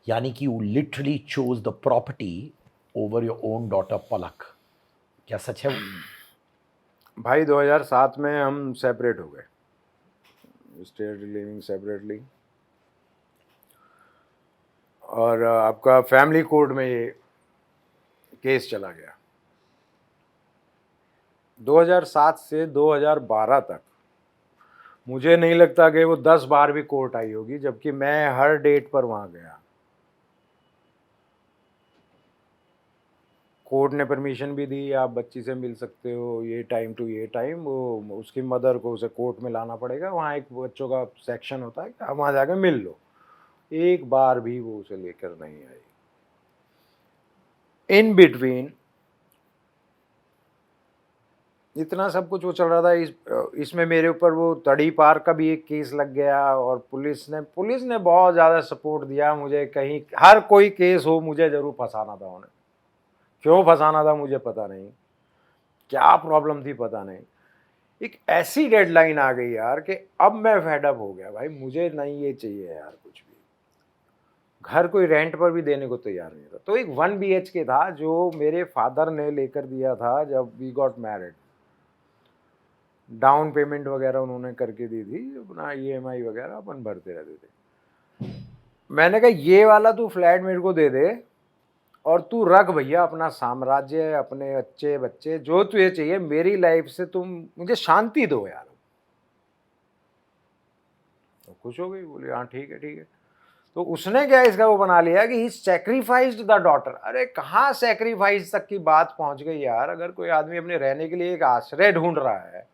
यानी कि you literally chose the property over your own daughter Palak. क्या सच है? भाई 2007 में हम सेपरेट हो गए. Stayed living separately. और आपका फैमिली कोर्ट में ये केस चला गया. 2007 से 2012 तक मुझे नहीं लगता कि वो 10 बार भी कोर्ट आई होगी, जबकि मैं हर डेट पर वहाँ गया. कोर्ट ने परमिशन भी दी, आप बच्ची से मिल सकते हो ये टाइम टू ये टाइम. वो उसकी मदर को उसे कोर्ट में लाना पड़ेगा. वहाँ एक बच्चों का सेक्शन होता है कि आप वहाँ जाकर मिल लो. एक बार भी वो उसे लेकर नहीं आई. इन बिटवीन इतना सब कुछ वो चल रहा था. इसमें मेरे ऊपर वो तड़ी पार का भी एक केस लग गया और पुलिस ने बहुत ज़्यादा सपोर्ट दिया मुझे. कहीं हर कोई केस हो मुझे ज़रूर फंसाना था उन्हें. क्यों फंसाना था मुझे पता नहीं, क्या प्रॉब्लम थी पता नहीं. एक ऐसी डेडलाइन आ गई यार कि अब मैं फेड अप हो गया भाई. मुझे नहीं ये चाहिए यार कुछ भी. घर कोई रेंट पर भी देने को तैयार नहीं था। तो एक 1 BHK था जो मेरे फादर ने लेकर दिया था जब we got married. Down payment वगैरह उन्होंने करके दी थी, अपना EMI वगैरह अपन भरते रहते थे। मैंने कहा ये वाला तू फ्लैट मेरे को दे दे और तू रख भैया अपना साम्राज्य, अपने बच्चे बच्चे जो तुझे चाहिए, मेरी लाइफ से तुम मुझे शांति दो यार। तो खुश हो गई, बोली हाँ ठीक है ठीक है। तो उसने क्या इसका वो बना लिया कि ही सैक्रिफाइस्ड द डॉटर। अरे कहाँ सैक्रिफाइस तक की बात पहुंच गई यार। अगर कोई आदमी अपने रहने के लिए एक आश्रय ढूंढ रहा है,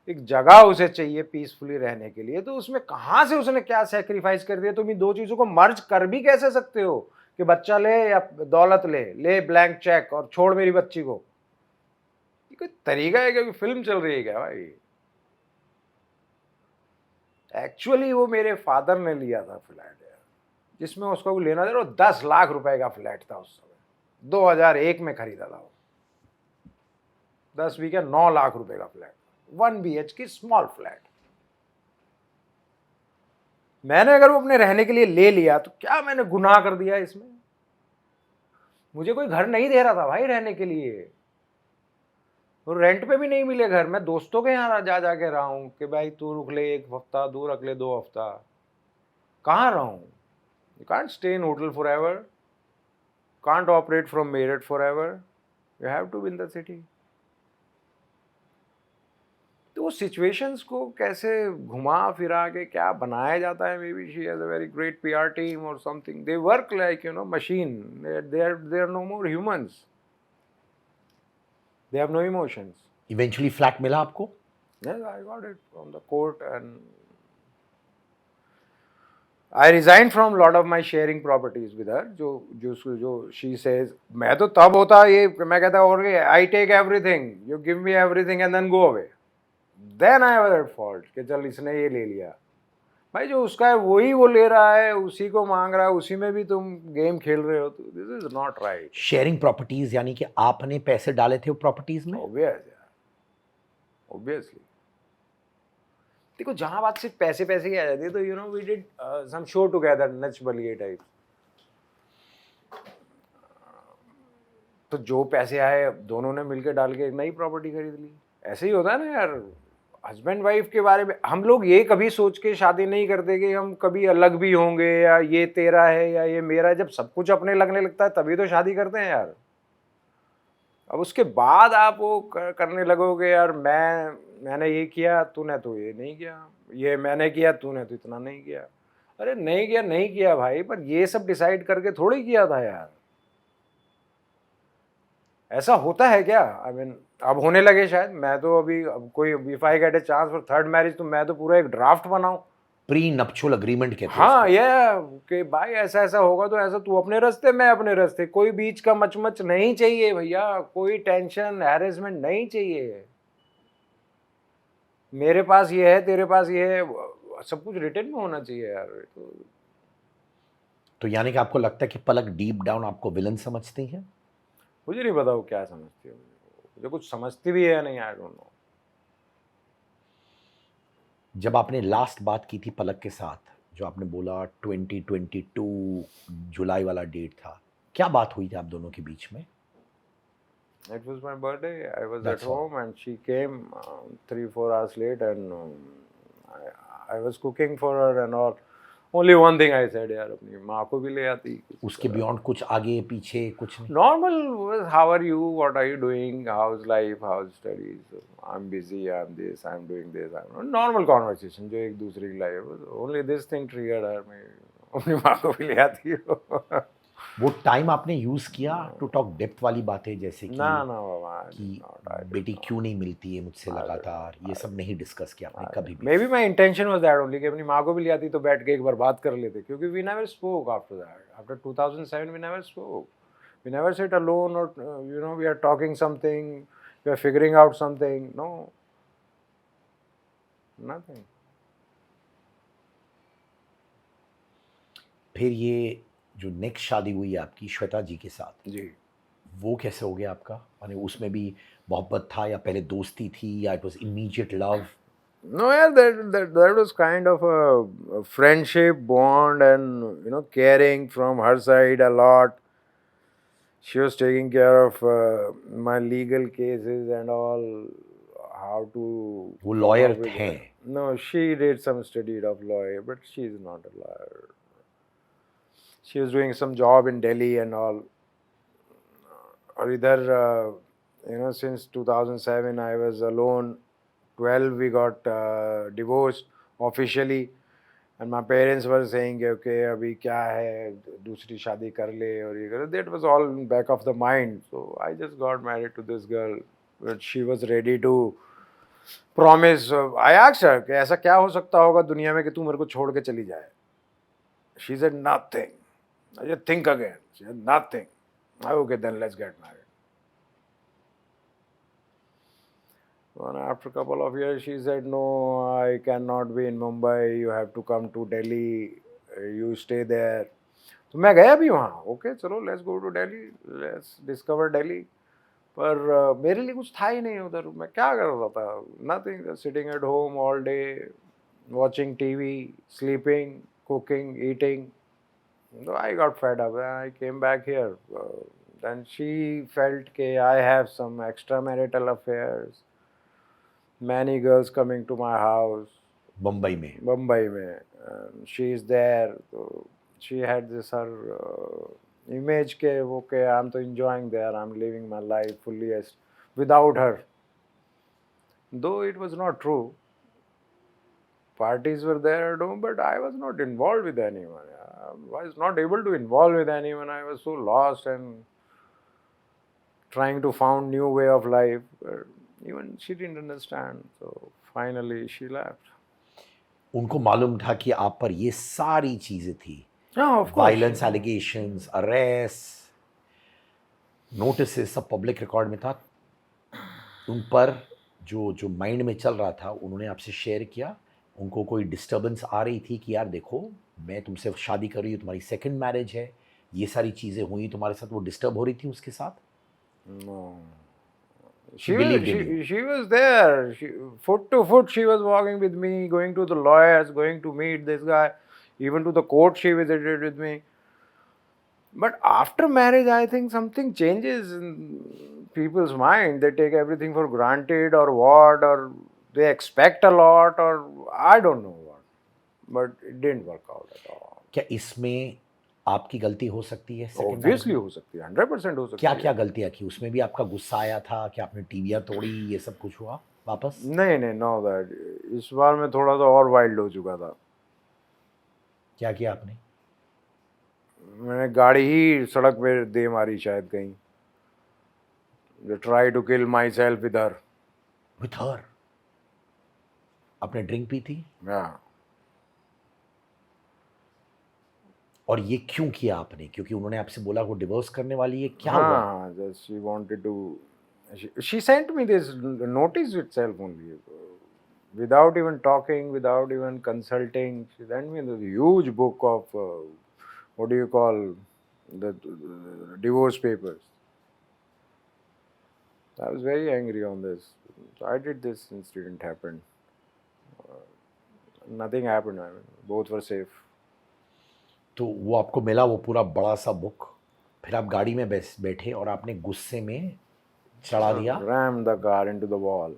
एक जगह उसे चाहिए पीसफुली रहने के लिए, तो उसमें कहाँ से उसने क्या सैक्रिफाइस कर दिया। तुम इन दो चीजों को मर्ज कर भी कैसे सकते हो कि बच्चा ले या दौलत ले ब्लैंक चेक और छोड़ मेरी बच्ची को। ये कोई तरीका है क्या? फिल्म चल रही है क्या भाई? एक्चुअली वो मेरे फादर ने लिया था फ्लैट यार, जिसमें उसका वो लेना था। 10 लाख रुपए का फ्लैट था उस समय, 2001 में खरीदा था वो। 10 बीघा 9 लाख रुपए का फ्लैट, 1 BHK स्मॉल फ्लैट। मैंने अगर वो अपने रहने के लिए ले लिया तो क्या मैंने गुनाह कर दिया इसमें? मुझे कोई घर नहीं दे रहा था भाई रहने के लिए, और रेंट पे भी नहीं मिले घर। मैं दोस्तों के यहाँ जा के रहा हूँ कि भाई तू रुक ले 1 हफ्ता, तू रख ले 2 हफ्ता। कहाँ रहा हूँ? You can't stay in hotel forever, can't operate from Meerut forever, you have to be in the city. तो वो सिचुएशंस को कैसे घुमा फिरा के क्या बनाया जाता है। Maybe she has a very great PR team और something, they work like machine, they are no more humans, they have no emotions. Eventually flat मिला आपको? Yes, I got it from the court and I resigned from a lot of my sharing properties with her. जो she says, मैं तो तब होता ये, मैं कहता और I take everything, you give me everything and then go away. Then I was at fault कि चल इसने ये ले लिया। भाई जो उसका है वही वो ले रहा है, उसी को मांग रहा है, उसी में भी तुम गेम खेल रहे हो, तो this is not right. Sharing properties यानी कि आपने पैसे डाले थे वो प्रॉपर्टीज में? ऑब्वियसली देखो, जहां बात सिर्फ पैसे पैसे की आ जाती है तो we did some show together, Nach Baliye type. तो जो पैसे आए दोनों ने मिलकर डाल के एक नई प्रॉपर्टी खरीद ली। ऐसे ही होता है ना यार। हस्बैंड वाइफ के बारे में हम लोग ये कभी सोच के शादी नहीं करते कि हम कभी अलग भी होंगे, या ये तेरा है या ये मेरा है। जब सब कुछ अपने लगने लगता है तभी तो शादी करते हैं यार। अब उसके बाद आप वो करने लगोगे यार, मैंने ये किया तूने तो ये नहीं किया, ये मैंने किया तूने तो इतना नहीं किया। अरे नहीं किया भाई, पर ये सब डिसाइड करके थोड़ी किया था यार। ऐसा होता है क्या? आई मीन अब होने लगे शायद। मैं तो अभी अब कोई if I get a chance for third marriage तो मैं तो पूरा एक ड्राफ्ट बनाऊं, प्री नप्चुअल अग्रीमेंट कहते हैं हाँ ये कि भाई ऐसा ऐसा होगा तो ऐसा, तू अपने रास्ते मैं अपने रास्ते, कोई बीच का मचमच नहीं चाहिए भैया, कोई टेंशन हैरेसमेंट नहीं चाहिए। मेरे पास ये है, तेरे पास ये है, सब कुछ रिटर्न में होना चाहिए यार। तो यानी कि आपको लगता है कि पलक डीप डाउन आपको विलन समझती है? मुझे नहीं पता वो क्या समझती है, मुझे कुछ समझती भी है या नहीं, आई डोंट नो। जब आपने लास्ट बात की थी पलक के साथ, जो आपने बोला 2022 जुलाई वाला डेट था, क्या बात हुई थी आप दोनों के बीच में? It was my birthday. I was That's at home and she came 3-4 hours late and I was cooking for her and all. Only one thing I said, यार अपनी माँ को भी ले आती। उसके बियॉन्ड कुछ आगे पीछे कुछ नहीं? Normal was how are you, what are you doing, how's life, how's studies, I'm busy, I'm this, I'm doing this, I'm normal conversation जो एक दूसरे की life. Only this thing triggered her, मैं अपनी माँ को भी ले आती हूँ। वो टाइम आपने यूज किया टू टॉक डेप्थ वाली बातें, जैसे कि ना बाबा, कि बेटी क्यों नहीं मिलती है मुझसे लगातार, ये सब नहीं डिस्कस किया आपने कभी भी? May be my intention was that only कि अपनी माँ को भी ले आती तो बैठ के एक बार बात कर लेते, क्योंकि we never spoke after that. After 2007 we never spoke, we never sit alone और we are talking something, we are figuring out something, no nothing. फिर ये जो नेक्स्ट शादी हुई आपकी श्वेता जी के साथ जी, वो कैसे हो गया आपका? माने उसमें भी मोहब्बत था या पहले दोस्ती थी या it was immediate love? No, yeah, that was kind of a friendship bond, and caring from her side a lot. She was taking care of my legal cases and all, how to वो come लॉयर up with थे? it. No, she did some study of lawyer, but she's not a lawyer. She was doing some job in Delhi and all. Or either, since 2007, I was alone. 12, we got divorced officially. And my parents were saying, okay, अभी क्या है, दूसरी शादी कर ले और ये कर. That was all in back of the mind. So I just got married to this girl, but she was ready to promise. I asked her कि ऐसा क्या हो सकता होगा दुनिया में कि तू मेरे को छोड़ के चली जाए. She said nothing. I said think again. She said nothing. Okay, then let's get married. And after a couple of years, she said, no, I cannot be in Mumbai. You have to come to Delhi. You stay there. तो मैं गया भी वहाँ. ओके चलो let's go to Delhi, let's discover Delhi. पर मेरे लिए कुछ था ही नहीं उधर. मैं क्या कर रहा था? Nothing. Sitting at home all day, watching TV, sleeping, cooking, eating. So I got fed up and I came back here. Then she felt that I have some extramarital affairs. Many girls coming to my house. Mumbai में? Mumbai mein. She is there. So she had this her image ke okay, I'm to enjoying there. I'm living my life fully as without her. Though it was not true. Parties were there, but I was not involved with anyone. I was not able to involve with anyone. I was so lost and trying to found new way of life. But even she didn't understand. So finally she left. उनको मालूम था कि आप पर ये सारी चीजें थी? No, of course. Violence allegations, arrest, notice, सब पब्लिक रिकॉर्ड में था. उन पर जो माइंड में चल रहा था उन्होंने आपसे शेयर किया? उनको कोई डिस्टर्बेंस आ रही थी कि यार देखो मैं तुमसे शादी कर रही हूँ, तुम्हारी सेकंड मैरिज है, ये सारी चीज़ें हुई तुम्हारे साथ, वो डिस्टर्ब हो रही थी उसके साथ? No. She believed in you. She was there. Foot to foot, she was walking with me, going to the lawyers, going to meet this guy. Even to the court, she visited with me. But after marriage, I think something changes in people's mind. They take everything for granted, or what, or they expect a lot, or I don't know what. But it didn't work out at all. क्या इसमें आपकी गलती हो सकती है? Obviously हो सकती है, 100% हो सकती क्या है. क्या गलतियां की? उसमें भी आपका गुस्सा आया था? क्या आपने टीवियां तोड़ी? ये सब कुछ हुआ वापस? नहीं, नो दैट. इस बार मैं थोड़ा सा और वाइल्ड हो चुका था. क्या किया आपने? मैंने गाड़ी ही सड़क पे दे मारी शायद कहीं. Try to kill myself with her. With her? आपने ड्रिंक पी थी? और ये क्यों किया आपने? क्योंकि उन्होंने आपसे बोला वो डिवोर्स करने वाली है? क्या हुआ? हाँ, just she wanted to. She sent me this notice itself only, without even talking, without even consulting. She sent me this huge book of what do you call the divorce papers. I was very angry on this. So I did this incident happened. Nothing happened. I mean, both were safe. तो वो आपको मिला वो पूरा बड़ा सा बुक, फिर आप गाड़ी में बैठे और आपने गुस्से में चढ़ा दिया? Ram the car into the wall.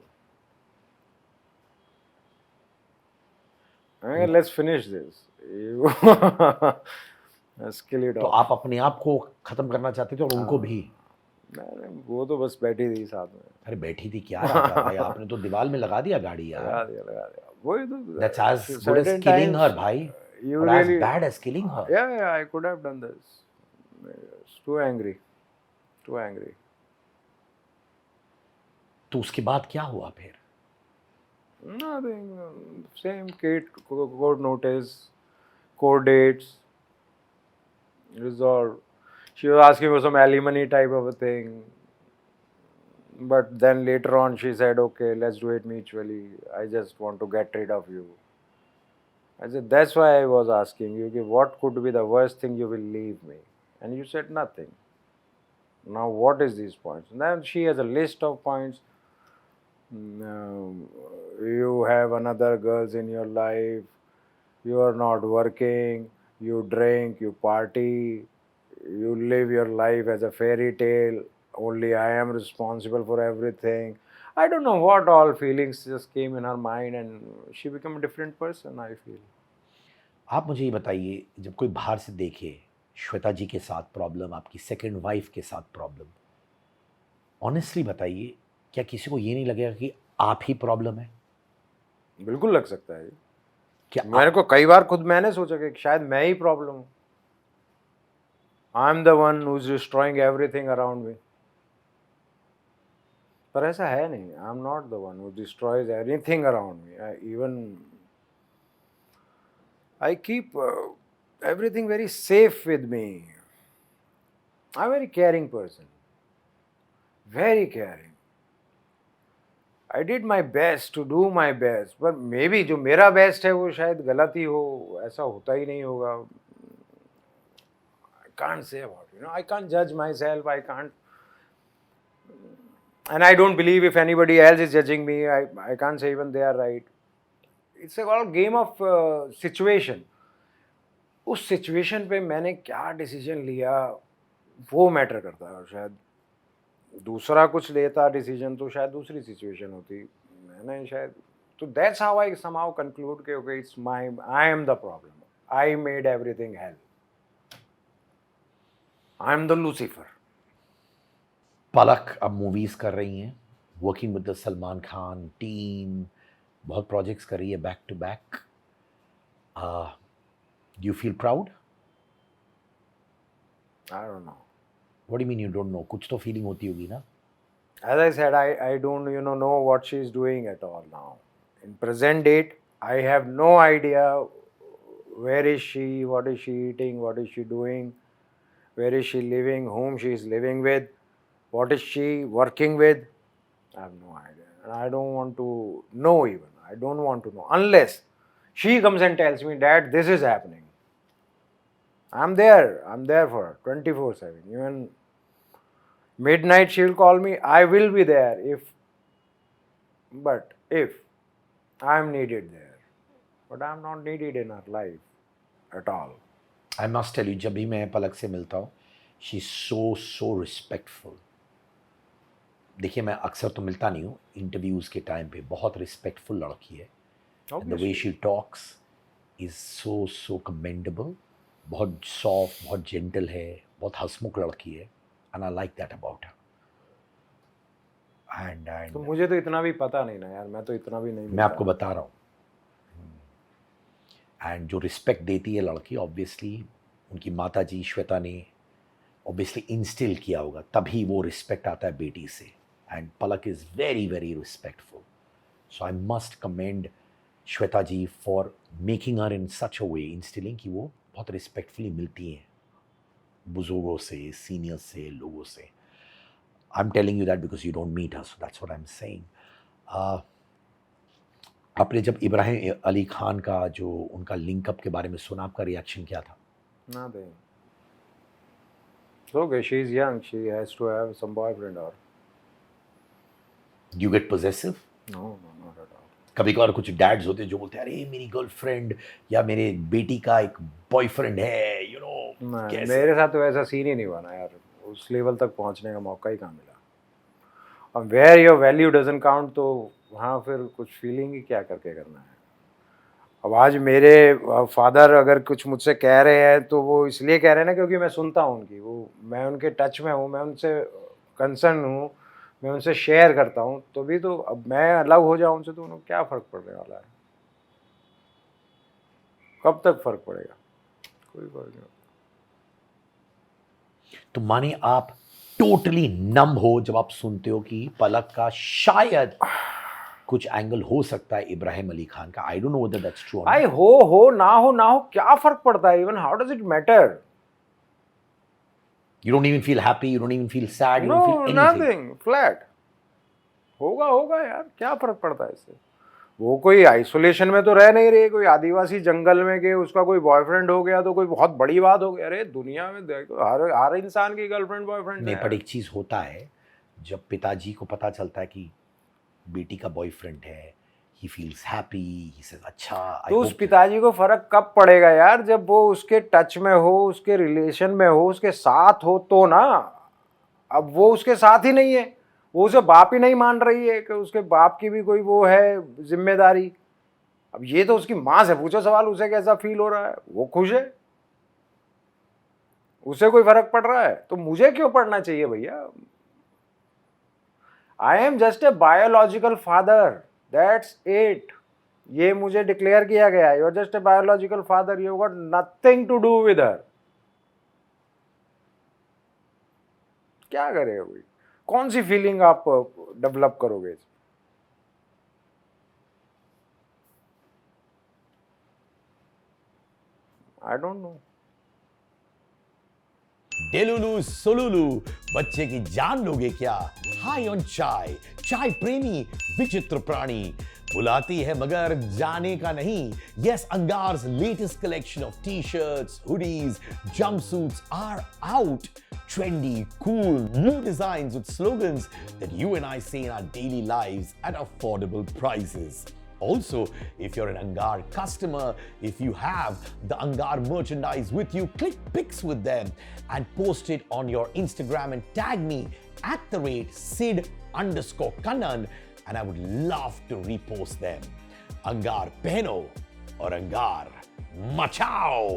Let's finish this. Let's kill it तो off. आप अपने आप को खत्म करना चाहते थे और उनको भी? वो तो बस बैठी थी साथ में. अरे बैठी थी क्या रहा था भाई? आपने तो दीवार में लगा दिया गाड़ी यार. लगा दिया. वही तो. That's as good as killing her भाई. You Or really, as bad as killing her. yeah, I could have done this. It's too angry. तो उसके बाद क्या हुआ फिर? Nothing. Same court notice, court dates, resolved. She was asking for some alimony type of a thing. But then later on she said, okay, let's do it mutually. I just want to get rid of you. I said, that's why I was asking you, what could be the worst thing you will leave me? And you said nothing. Now what is these points? And then she has a list of points. You have another girls in your life, you are not working, you drink, you party, you live your life as a fairy tale, only I am responsible for everything. I don't know what all feelings just came in her mind and she became a different person, I feel. आप मुझे ये बताइए, जब कोई बाहर से देखे श्वेता जी के साथ प्रॉब्लम, आपकी सेकंड वाइफ के साथ प्रॉब्लम, ऑनेस्टली बताइए, क्या किसी को ये नहीं लगेगा कि आप ही प्रॉब्लम है? बिल्कुल लग सकता है। क्या मेरे को कई बार खुद मैंने सोचा कि शायद मैं ही प्रॉब्लम हूँ। आई am the one who is destroying everything around me. पर ऐसा है नहीं। आई am not the one who destroys anything around me. Even I keep everything very safe with me. I'm a very caring person. Very caring. I did my best to do my best. But maybe जो मेरा बेस्ट है वो शायद गलत ही हो, ऐसा होता ही नहीं होगा. I can't say about it. I can't judge myself. I can't. And I don't believe if anybody else is judging me, I can't say even they are right. It's a game of situation. उस सिचुएशन पे मैंने क्या डिसीजन लिया वो मैटर करता है। शायद दूसरा कुछ लेता डिसीजन तो शायद दूसरी सिचुएशन होती। मैंने शायद तो that's how I somehow conclude के okay it's my I am the problem, I made everything hell, I am the Lucifer. Palak अब मूवीज कर रही हैं, working with the Salman Khan team, बहुत प्रोजेक्ट्स कर रही है back to back. Do you feel proud? I don't know. What do you mean you don't know? कुछ तो फीलिंग होती होगी ना? As I said, I don't know what she is doing at all now. In present date, I have no idea where is she, what is she eating, what is she doing, where is she living, whom she is living with, what is she working with. I have no idea. And I don't want to know even. I don't want to know. Unless she comes and tells me, Dad, this is happening. I'm there for her 24/7. Even midnight she'll call me. I will be there if I'm needed there. But I'm not needed in her life at all. I must tell you, जब भी मैं पलक से मिलता हूँ, she's so respectful. देखिए, मैं अक्सर तो मिलता नहीं हूँ, इंटरव्यूज़ के टाइम पे बहुत रिस्पेक्टफुल लड़की है। And the way she talks is so commendable. बहुत सॉफ्ट, बहुत जेंटल है, बहुत हंसमुख लड़की है, and I like that about her. And तो मुझे तो इतना भी पता नहीं ना यार, मैं तो इतना भी नहीं। मैं आपको बता रहा हूँ। एंड जो रिस्पेक्ट देती है लड़की, ऑब्वियसली उनकी माता जी श्वेता ने ऑब्वियसली इंस्टिल किया होगा, तभी वो रिस्पेक्ट आता है बेटी से। And Palak is very respectful. So I must commend Shweta ji for making her in such a way, instilling कि वो बहुत रिस्पेक्टफुली मिलती हैं बुजुर्गों से, सीनियर्स से, लोगों से। I am telling you that because you don't meet her, so that's what I am saying. आपने जब इब्राहिम अली खान का जो उनका लिंकअप के बारे में सुना, आपका रिएक्शन क्या था? Nothing. It's okay, she's young, she has to have some boyfriend or. Do you get possessive? No, not at all. कभी कभार कुछ डैड्स होते हैं जो बोलते हैं, अरे मेरी गर्लफ्रेंड या मेरे बेटी का एक बॉयफ्रेंड है, कैसे? मेरे साथ तो ऐसा सीन ही नहीं बना यार, उस लेवल तक पहुंचने का मौका ही कहाँ मिला। अब where your value doesn't count, तो वहाँ फिर कुछ फीलिंग ही क्या करके करना है। अब आज मेरे फादर अगर कुछ मुझसे कह रहे हैं तो वो इसलिए कह रहे हैं ना क्योंकि मैं सुनता हूँ उनकी, वो मैं उनके टच में हूँ, मैं उनसे कंसर्न हूँ, मैं उनसे शेयर करता हूँ, तो भी तो अब मैं अलग हो जाऊँ उनसे तो उन्हें क्या फ़र्क पड़ने वाला है? कब तक फ़र्क पड़ेगा? कोई फ़र्क नहीं। तो माने आप टोटली नम हो जब आप सुनते हो कि पलक का शायद कुछ एंगल हो सकता है इब्राहिम अली खान का। I don't know whether that's true. आई हो ना हो क्या फर्क पड़ता है? Even how does it matter? You don't even feel happy, you don't even feel sad, you No, don't feel anything. nothing. Flat. होगा यार, क्या फर्क पड़ता है इससे? वो कोई आइसोलेशन में तो रह नहीं रही, कोई आदिवासी जंगल में के उसका कोई बॉयफ्रेंड हो गया तो कोई बहुत बड़ी बात हो गई। अरे दुनिया में देखो हर इंसान की गर्लफ्रेंड बॉयफ्रेंड नहीं, है। पर एक चीज होता है, जब पिताजी को पता चलता है कि बेटी का बॉयफ्रेंड है, he feels happy, he says अच्छा I तो उस hope पिताजी को फर्क कब पड़ेगा यार, जब वो उसके टच में हो, उसके रिलेशन में हो, उसके साथ हो तो ना। अब वो उसके साथ ही नहीं है, वो उसे बाप ही नहीं मान रही है कि उसके बाप की भी कोई वो है जिम्मेदारी। अब ये तो उसकी माँ से पूछो सवाल, उसे कैसा फील हो रहा है, वो खुश है, उसे कोई फर्क पड़ रहा है तो मुझे क्यों पड़ना चाहिए भैया। I am just a biological father, that's it. ये मुझे डिक्लेयर किया गया है, you are just a biological father, you got nothing to do with her. क्या करेगा, कौन सी फीलिंग आप डेवलप करोगे। आई डोंट नो। डेलुलू सोलुलू, बच्चे की जान लोगे क्या? हाई ऑन चाय, चाय प्रेमी विचित्र प्राणी, बुलाती है मगर जाने का नहीं। Yes, Angar's latest collection of t-shirts, hoodies, jumpsuits are out. Trendy, cool, new designs with slogans that you and I see in our daily lives at affordable prices. Also, if you're an Angar customer, if you have the Angar merchandise with you, click pics with them and post it on your Instagram and tag me at @Sid_Kannan and I would love to repost them. Angar pehno और Angar मचाओ।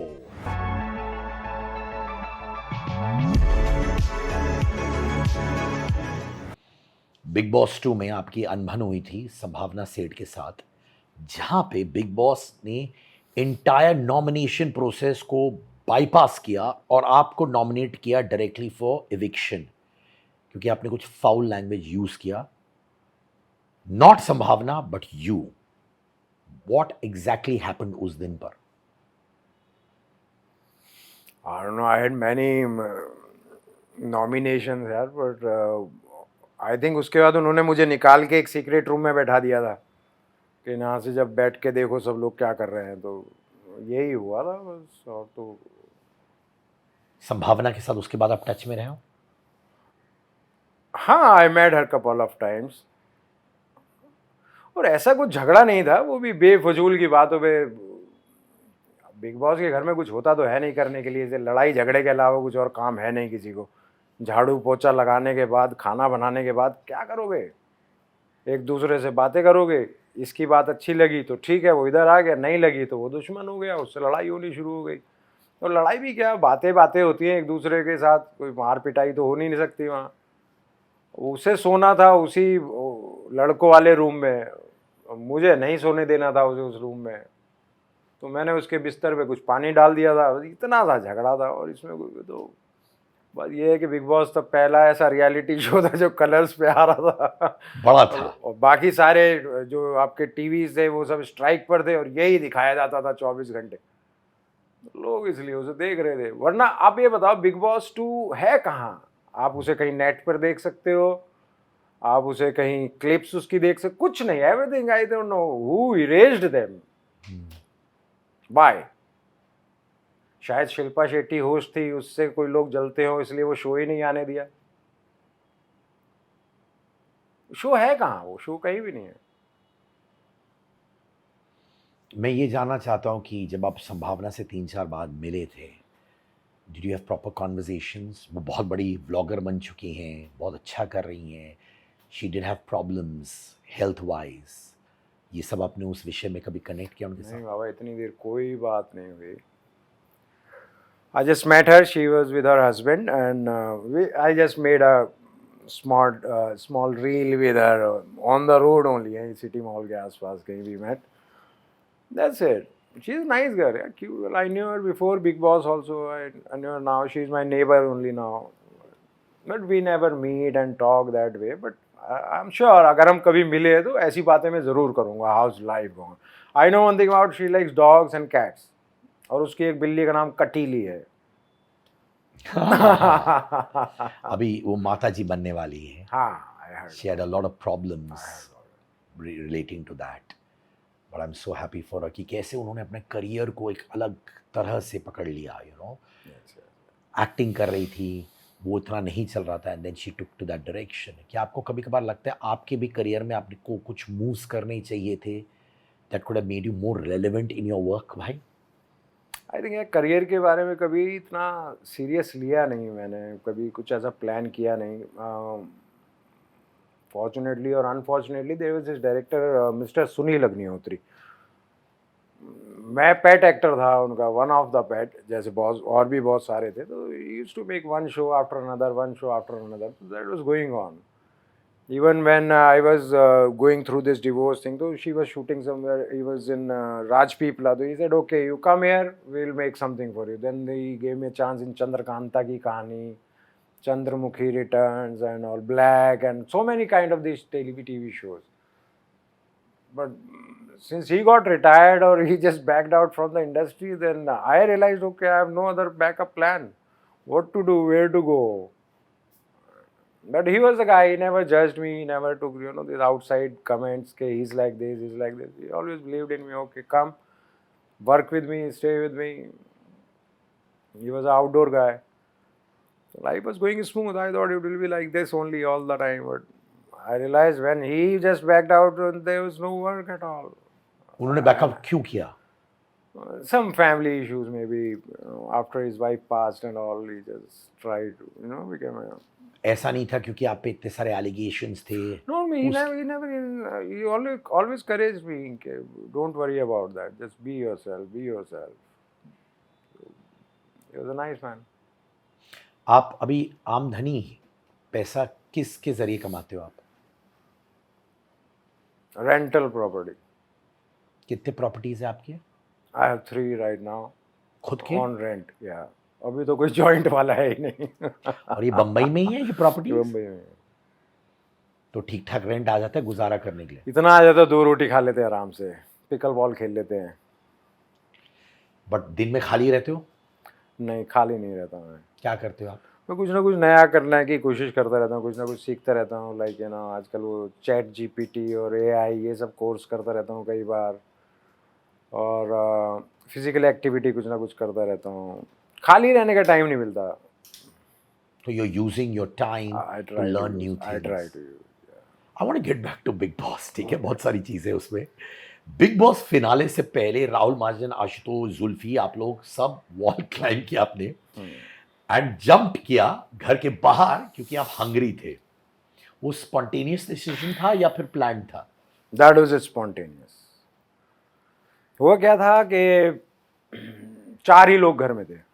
बिग बॉस 2 में आपकी अनबन हुई थी संभावना सेठ के साथ, जहां पे बिग बॉस ने इंटायर नॉमिनेशन प्रोसेस को बाईपास किया और आपको नॉमिनेट किया डायरेक्टली फॉर एविक्शन, क्योंकि आपने कुछ फाउल लैंग्वेज यूज किया। नॉट संभावना but you, what exactly happened उस दिन पर? I don't know, I had many nominations यार, but I think उसके बाद उन्होंने मुझे निकाल के एक सीक्रेट रूम में बैठा दिया था कि यहाँ से जब बैठ के देखो सब लोग क्या कर रहे हैं, तो यही हुआ था बस। और तो संभावना के साथ उसके बाद आप टच में रहे हो? हाँ, I met her couple of times, और ऐसा कुछ झगड़ा नहीं था, वो भी बेफजूल की बातों पे। बिग बॉस के घर में कुछ होता तो है नहीं करने के लिए, जैसे लड़ाई झगड़े के अलावा कुछ और काम है नहीं किसी को। झाड़ू पोछा लगाने के बाद, खाना बनाने के बाद क्या करोगे, एक दूसरे से बातें करोगे। इसकी बात अच्छी लगी तो ठीक है, वो इधर आ गया, नहीं लगी तो वो दुश्मन हो गया, उससे लड़ाई होनी शुरू हो गई। तो लड़ाई भी क्या, बातें बातें होती हैं एक दूसरे के साथ, कोई मार पिटाई तो हो नहीं सकती वहाँ। उसे सोना था उसी लड़कों वाले रूम में, मुझे नहीं सोने देना था उसे उस रूम में, तो मैंने उसके बिस्तर पे कुछ पानी डाल दिया था। इतना सा झगड़ा था, और इसमें तो बस ये है कि बिग बॉस तो पहला ऐसा रियलिटी शो था जो कलर्स पे आ रहा था, बड़ा था। और बाकी सारे जो आपके टीवी थे वो सब स्ट्राइक पर थे, और यही दिखाया जाता था 24 घंटे। लोग इसलिए उसे देख रहे थे। वरना आप ये बताओ, बिग बॉस 2 है कहाँ? आप उसे कहीं नेट पर देख सकते हो, आप उसे कहीं क्लिप्स उसकी देख सकते, कुछ नहीं। Everything I don't know who erased them, bye. शायद शिल्पा शेट्टी होस्ट थी, उससे कोई लोग जलते हो इसलिए वो शो ही नहीं आने दिया। शो है कहाँ? वो शो कहीं भी नहीं है। मैं ये जानना चाहता हूँ कि जब आप संभावना से 3-4 बार मिले थे, did you have proper conversations? वो बहुत बड़ी ब्लॉगर बन चुकी हैं, बहुत अच्छा कर रही हैं, she did have problems health wise, ये सब आपने उस विषय में कभी कनेक्ट किया उनके नहीं साथ? बाबा, इतनी देर कोई बात नहीं हुई। I just met her. She was with her husband, and I just made a small reel with her on the road only. City Mall के आसपास कहीं भी met. That's it. She's a nice girl. Yeah, cute. I knew her before Big Boss also. I knew her now. She's my neighbor only now. But we never meet and talk that way. But I'm sure अगर हम कभी मिले तो ऐसी बातें मैं ज़रूर करूँगा. How's life going? I know one thing about she likes dogs and cats. और उसकी एक बिल्ली का नाम कटीली है। अभी वो माता जी बनने वाली है। हाँ, I heard. She had a lot of problems relating to that. But I'm so happy for her कि कैसे उन्होंने अपने करियर को एक अलग तरह से पकड़ लिया, you know. एक्टिंग कर रही थी, वो इतना नहीं चल रहा था and then she took to that direction. क्या आपको कभी कभार लगता है आपके भी करियर में आपको कुछ मूव्स करने चाहिए थे that could have made you more relevant in your work भाई? आई थिंक यार करियर के बारे में कभी इतना सीरियस लिया नहीं मैंने, कभी कुछ ऐसा प्लान किया नहीं। फॉर्चुनेटली और unfortunately there was this director mister Sunil Agnihotri. मैं पेट एक्टर था उनका, वन ऑफ द पेट, जैसे बहुत और भी बहुत सारे थे, तो he used to make one show after another, one show after another, that was going on. Even when I was going through this divorce thing, though she was shooting somewhere, he was in Rajpipla. So he said, "Okay, you come here, we'll make something for you." Then they gave me a chance in Chandrakanta ki Kahani, Chandramukhi Returns, and all Black, and so many kind of these TV shows. But since he got retired or he just backed out from the industry, then I realized, okay, I have no other backup plan. What to do, where to go. But he was the guy, he never judged me, he never took, these outside comments, okay, he's like this, he's like this. He always believed in me, okay, come, work with me, stay with me. He was an outdoor guy. So life was going smooth. I thought it will be like this only all the time. But I realized when he just backed out, there was no work at all. उन्होंने बैकअप क्यों किया? Some family issues maybe, after his wife passed and all, he just tried to, became a... ऐसा नहीं था क्योंकि आप पे इतने सारे एलिगेशंस थे? No, he never, he always encouraged me, okay, don't worry about that, just be yourself, be yourself. He was a nice man. आप अभी आमदनी पैसा किसके जरिए कमाते हो आप? Rental property. कितने प्रॉपर्टीज है आपकी? I have 3 right now. खुद के? On rent, yeah. अभी तो कोई जॉइंट वाला है ही नहीं। और ये बम्बई में ही है ये प्रॉपर्टी? बम्बई में। तो ठीक ठाक रेंट आ जाता है गुजारा करने के लिए? इतना आ जाता है, 2 रोटी खा लेते हैं आराम से, पिकल बॉल खेल लेते हैं। बट दिन में खाली रहते हो? नहीं, खाली नहीं रहता मैं। क्या करते हो आप? मैं कुछ ना कुछ नया करने की कोशिश करता रहता हूँ, कुछ ना कुछ सीखता रहता हूँ। लाइक आजकल वो चैट जीपीटी और AI ये सब कोर्स करता रहता हूँ कई बार, और फिजिकल एक्टिविटी कुछ ना कुछ करता रहता हूँ। खाली रहने का टाइम नहीं मिलता। So you're using your time to learn new things. I try to. I want to get back to Big Boss. ठीक है, बहुत सारी चीजें उसमें। बिग बॉस फिनाले से पहले राहुल महाजन, आशुतोष, जुल्फी, आप लोग सब वॉल क्लाइंब किया आपने एंड जंप किया घर के बाहर क्योंकि आप हंग्री थे। वो स्पॉन्टेनियस डिसीजन था या फिर प्लान था? That was spontaneous. हुआ क्या था कि 4 ही लोग घर में थे,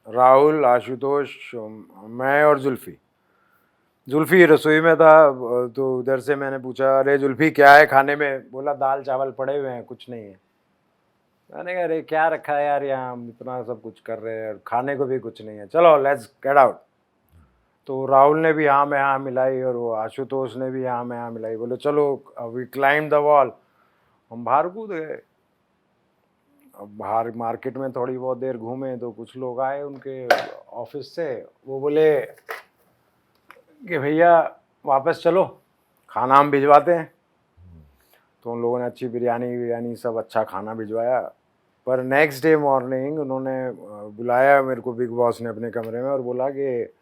राहुल, आशुतोष, मैं और जुल्फी। जुल्फी रसोई में था, तो उधर से मैंने पूछा, अरे जुल्फी क्या है खाने में? बोला दाल चावल पड़े हुए हैं, कुछ नहीं है। मैंने कहा अरे क्या रखा है यार, यहाँ हम इतना सब कुछ कर रहे हैं, खाने को भी कुछ नहीं है, चलो लेट्स गेट आउट। तो राहुल ने भी हाँ में हाँ मिलाई और वो आशुतोष ने भी हाँ में हाँ मिलाई। बोले चलो वी क्लाइंब द वॉल। हम बाहर कूद गए। अब बाहर मार्केट में थोड़ी बहुत देर घूमे तो कुछ लोग आए उनके ऑफिस से, वो बोले कि भैया वापस चलो, खाना हम भिजवाते हैं। तो उन लोगों ने अच्छी बिरयानी सब अच्छा खाना भिजवाया। पर नेक्स्ट डे मॉर्निंग उन्होंने बुलाया मेरे को, बिग बॉस ने अपने कमरे में, और बोला कि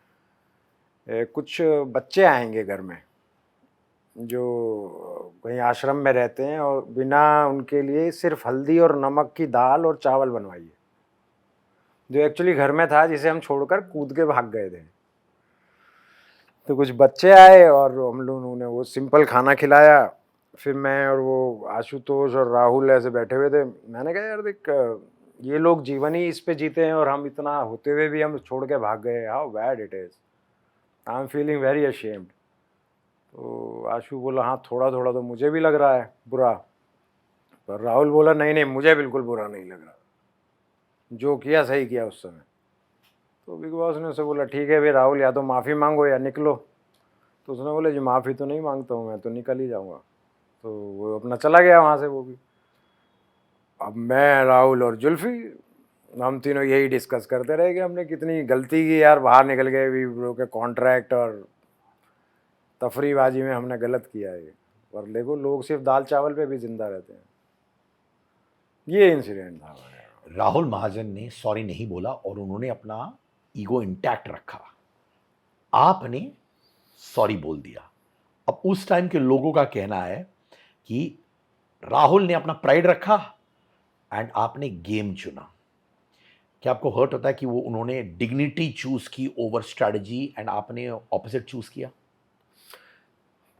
कुछ बच्चे आएंगे घर में जो कहीं आश्रम में रहते हैं, और बिना उनके लिए सिर्फ हल्दी और नमक की दाल और चावल बनवाइए। जो एक्चुअली घर में था, जिसे हम छोड़कर कूद के भाग गए थे। तो कुछ बच्चे आए और हम लोगों ने वो सिंपल खाना खिलाया। फिर मैं और वो आशुतोष और राहुल ऐसे बैठे हुए थे। मैंने कहा यार देख, ये लोग जीवन ही इस पे जीते हैं और हम इतना होते हुए भी हम छोड़ के भाग गए। How bad it is, I am feeling very ashamed. तो आशु बोला हाँ थोड़ा थोड़ा तो मुझे भी लग रहा है बुरा। पर राहुल बोला नहीं नहीं, मुझे बिल्कुल बुरा नहीं लग रहा, जो किया सही किया उस समय। तो बिग बॉस ने उसे बोला ठीक है भाई राहुल, या तो माफ़ी मांगो या निकलो। तो उसने बोला जी माफ़ी तो नहीं मांगता हूँ, मैं तो निकल ही जाऊँगा। तो वो अपना चला गया वहाँ से वो भी। अब मैं, राहुल और जुल्फी, हम तीनों यही डिस्कस करते रहे कि हमने कितनी गलती की यार, बाहर निकल गए, वी ब्रोक ए कॉन्ट्रैक्ट और तफरीबाजी में हमने गलत किया है। और देखो लोग सिर्फ दाल चावल पे भी जिंदा रहते हैं। ये इंसिडेंट था। राहुल महाजन ने सॉरी नहीं बोला और उन्होंने अपना ईगो इंटैक्ट रखा। आपने सॉरी बोल दिया। अब उस टाइम के लोगों का कहना है कि राहुल ने अपना प्राइड रखा एंड आपने गेम चुना। क्या आपको हर्ट होता है कि वो उन्होंने डिग्निटी चूज की ओवर स्ट्रेटजी एंड आपने ऑपोजिट चूज किया?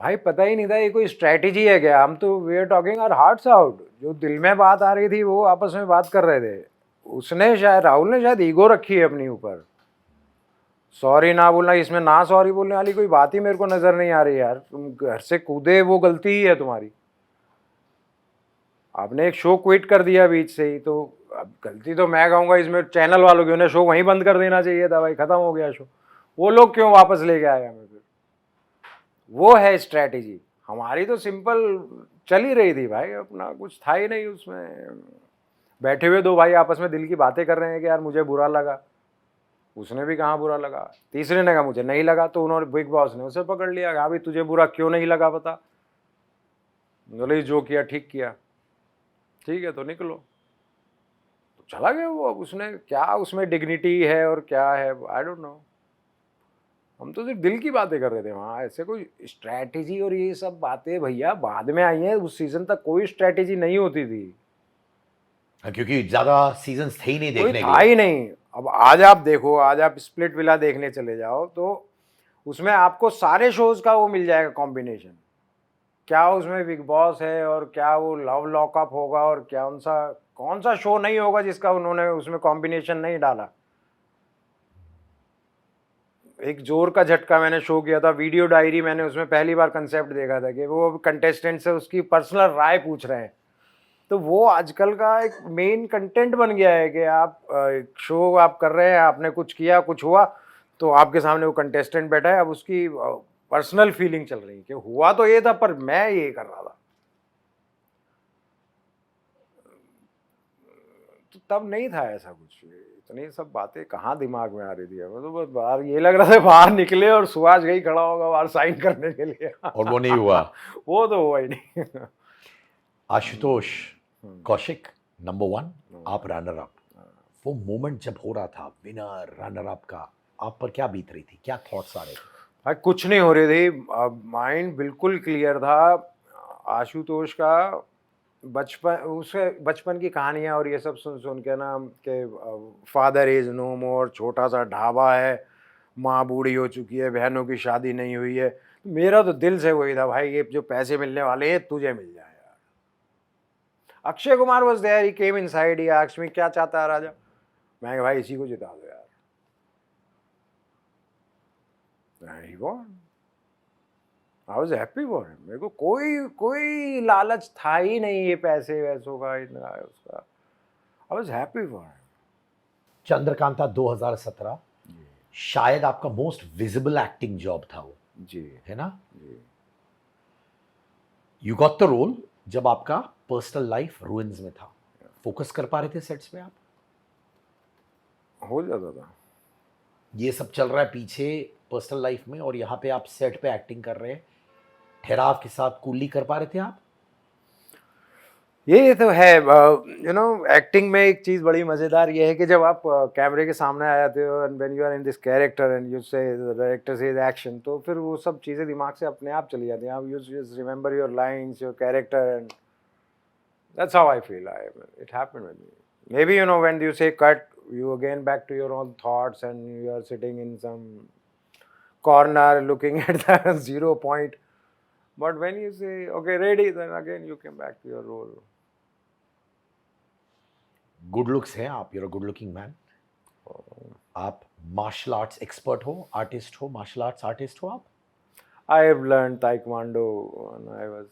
भाई पता ही नहीं था ये कोई स्ट्रेटेजी है क्या। हम तो we are talking our hearts out. जो दिल में बात आ रही थी वो आपस में बात कर रहे थे। उसने शायद, राहुल ने शायद ईगो रखी है अपनी ऊपर। सॉरी ना बोलना, इसमें ना सॉरी बोलने वाली कोई बात ही मेरे को नजर नहीं आ रही यार। तुम घर से कूदे वो गलती ही है तुम्हारी। आपने एक शो क्विट कर दिया बीच से ही, तो अब गलती तो मैं कहूँगा इसमें चैनल वालों की। उन्हें शो वहीं बंद कर देना चाहिए था भाई, खत्म हो गया शो। वो लोग क्यों वापस लेके आए हमें फिर? वो है स्ट्रैटेजी। हमारी तो सिंपल चल ही रही थी भाई, अपना कुछ था ही नहीं उसमें। बैठे हुए दो भाई आपस में दिल की बातें कर रहे हैं कि यार मुझे बुरा लगा। उसने भी कहा बुरा लगा, तीसरे ने कहा मुझे नहीं लगा, तो उन्होंने बिग बॉस ने उसे पकड़ लिया। कहा भाई तुझे बुरा क्यों नहीं लगा बता। बोले जो किया ठीक किया। ठीक है तो निकलो। तो चला गया वो। अब उसने क्या, उसमें डिग्निटी है और क्या है, आई डोंट नो। हम तो सिर्फ दिल की बातें कर रहे थे वहाँ। ऐसे कोई स्ट्रैटेजी और ये सब बातें भैया बाद में आई हैं। उस सीजन तक कोई स्ट्रैटेजी नहीं होती थी, क्योंकि ज्यादा सीजन्स थे ही नहीं कोई देखने था के लिए। ही नहीं। अब आज आप देखो, आज आप स्प्लिट विला देखने चले जाओ तो उसमें आपको सारे शोज का वो मिल जाएगा कॉम्बिनेशन। क्या उसमें बिग बॉस है और क्या वो लव लॉकअप होगा और क्या कौन सा शो नहीं होगा जिसका उन्होंने उसमें कॉम्बिनेशन नहीं डाला। एक जोर का झटका मैंने शो किया था, वीडियो डायरी। मैंने उसमें पहली बार कंसेप्ट देखा था कि वो कंटेस्टेंट से उसकी पर्सनल राय पूछ रहे हैं। तो वो आजकल का एक मेन कंटेंट बन गया है कि आप शो आप कर रहे हैं, आपने कुछ किया, कुछ हुआ, तो आपके सामने वो कंटेस्टेंट बैठा है। अब उसकी पर्सनल फीलिंग चल रही है कि हुआ तो ये था पर मैं ये कर रहा था। तो तब नहीं था ऐसा कुछ। इतनी सब बातें कहाँ दिमाग में आ रही थी। हमें तो बस बाहर ये लग रहा था बाहर निकले और सुहास गई खड़ा होगा बाहर साइन करने के लिए। और वो नहीं हुआ। वो तो हुआ ही नहीं। आशुतोष कौशिक नंबर 1, आप रनर अप। वो मोमेंट जब हो रहा था विनर रनर अप का, आप पर क्या बीत रही थी, क्या थॉट्स आ रहे थे? भाई कुछ नहीं हो रही थी, माइंड बिल्कुल क्लियर था। आशुतोष का बचपन की कहानियाँ और ये सब सुन सुन के ना, कि फादर इज नो मोर, छोटा सा ढाबा है, माँ बूढ़ी हो चुकी है, बहनों की शादी नहीं हुई है। मेरा तो दिल से वही था भाई, ये जो पैसे मिलने वाले हैं तुझे मिल जाए यार। Akshay Kumar was there, he came inside, he asked me क्या चाहता है राजा। मैं कहा, भाई इसी को जिता दो यार। He won. I was happy for him. मेरे को कोई लालच था ही नहीं ये पैसे वैसों का, इतना उसका। I was happy for him. Chandrakanta 2017 शायद आपका मोस्ट विजिबल एक्टिंग जॉब था वो, जी है ना? जी। यू गॉट द रोल जब आपका पर्सनल लाइफ रूइंस में था। फोकस कर पा रहे थे सेट्स में आप? हो जाता था। ये सब चल रहा है पीछे पर्सनल लाइफ में और यहाँ पे आप सेट पे एक्टिंग कर रहे हैं, ठहराव के साथ कूली कर पा रहे थे आप? ये तो है। एक्टिंग में एक चीज़ बड़ी मज़ेदार ये है कि जब आप कैमरे के सामने आ जाते हो and when you are in this character and you say the director says action, तो फिर वो सब चीज़ें दिमाग से अपने आप चली जाती हैं। आप you just remember your lines, your character, and that's how I feel. It happened with me. Maybe when you say cut, you again back to your own thoughts and you are sitting in some corner looking at the 0 point. But when you say okay ready, then again you come back to your role. Good looks हैं आप, you're a good looking man. आप मार्शल आर्ट्स एक्सपर्ट हो, आर्टिस्ट हो, मार्शल आर्ट्स आर्टिस्ट हो आप? I have learned Taekwondo when I was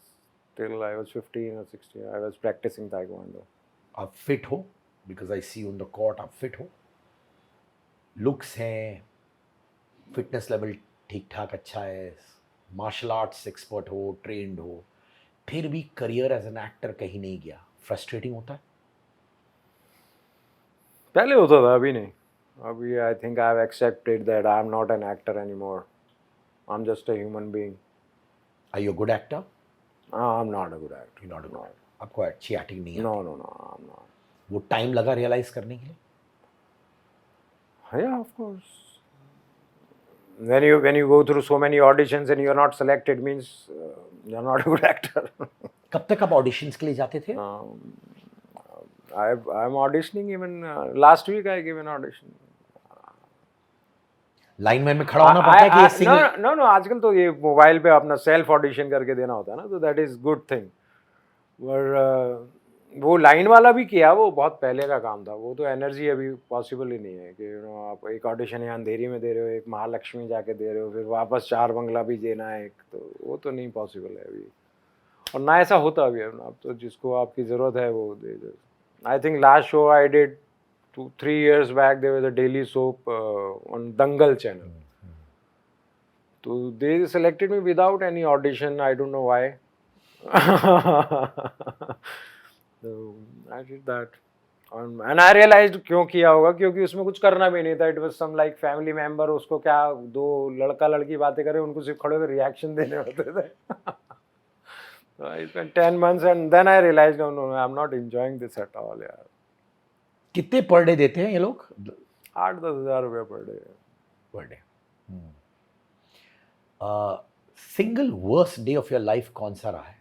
15 or 16. I was practicing Taekwondo. आप फिट हो, because I see on the court आप फिट हो, लुक्स हैं, फिटनेस लेवल ठीक ठाक अच्छा है, मार्शल आर्ट्स एक्सपर्ट हो, ट्रेंड हो, फिर भी करियर एज एन एक्टर कहीं नहीं गया। फ्रस्ट्रेटिंग होता है? पहले होता था, अभी नहीं। अभी I think I have accepted that I am not an actor anymore. I'm just a human being. Are you a good actor? I'm not a good actor. You're not a good actor. आपको अच्छी एक्टिंग नहीं है? No, I'm not. वो टाइम लगा रियलाइज करने के लिए? Yeah, of course. when you go through so many auditions and you're not selected means you're not a good actor. कब तक आप ऑडिशंस के लिए जाते थे? I'm auditioning even last week I gave an audition. Lineman में खड़ा होना पड़ता है कि ये सिंगल? नो आजकल तो ये मोबाइल पे अपना सेल्फ ऑडिशन करके देना होता है ना, तो दैट इज गुड थिंग। पर वो लाइन वाला भी किया, वो बहुत पहले का काम था, वो तो एनर्जी अभी पॉसिबल ही नहीं है कि आप एक ऑडिशन यहाँ अंधेरी में दे रहे हो, एक महालक्ष्मी जाके दे रहे हो, फिर वापस चार बंगला भी देना है एक, तो वो तो नहीं पॉसिबल है अभी, और ना ऐसा होता अभी। अब तो जिसको आपकी ज़रूरत है वो दे दो। I think last show I did 2-3 years back there was a daily soap on Dangal channel. So they selected me without any audition. I don't know why. So I did that. And I realized क्यों किया होगा, क्योंकि उसमें कुछ करना भी नहीं था. It was some like family member, उसको क्या दो लड़का लड़की बातें करे, उनको सिर्फ खड़े होकर रिएक्शन देने होते थे. So I spent 10 months and then I realized no, I'm not enjoying this at all यार. कितने पर डे देते हैं ये लोग? 8-10 हज़ार रुपये per day. Per day. Single worst day of your life कौन सा रहा है?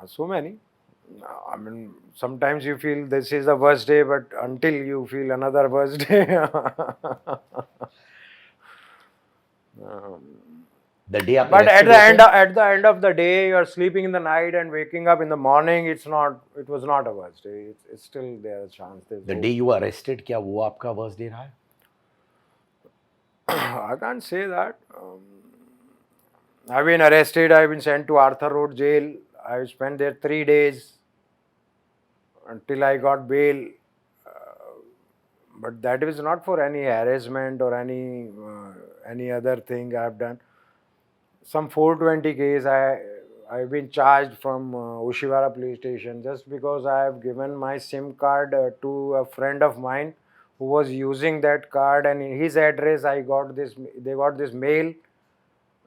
So many. I mean, sometimes you feel this is the worst day, but until you feel another worst day. The day आपने But rested at होते हैं? the end of the day, you are sleeping in the night and waking up in the morning. It was not a worst day. It's still there a chance. The day you were arrested, क्या वो आपका worst day रहा है? I can't say that. I've been arrested. I've been sent to Arthur Road jail. I spent there 3 days until I got bail. But that was not for any harassment or any other thing I've done. Some 420 case I've been charged from Ushiwara police station just because I have given my SIM card to a friend of mine who was using that card, and in his address they got this mail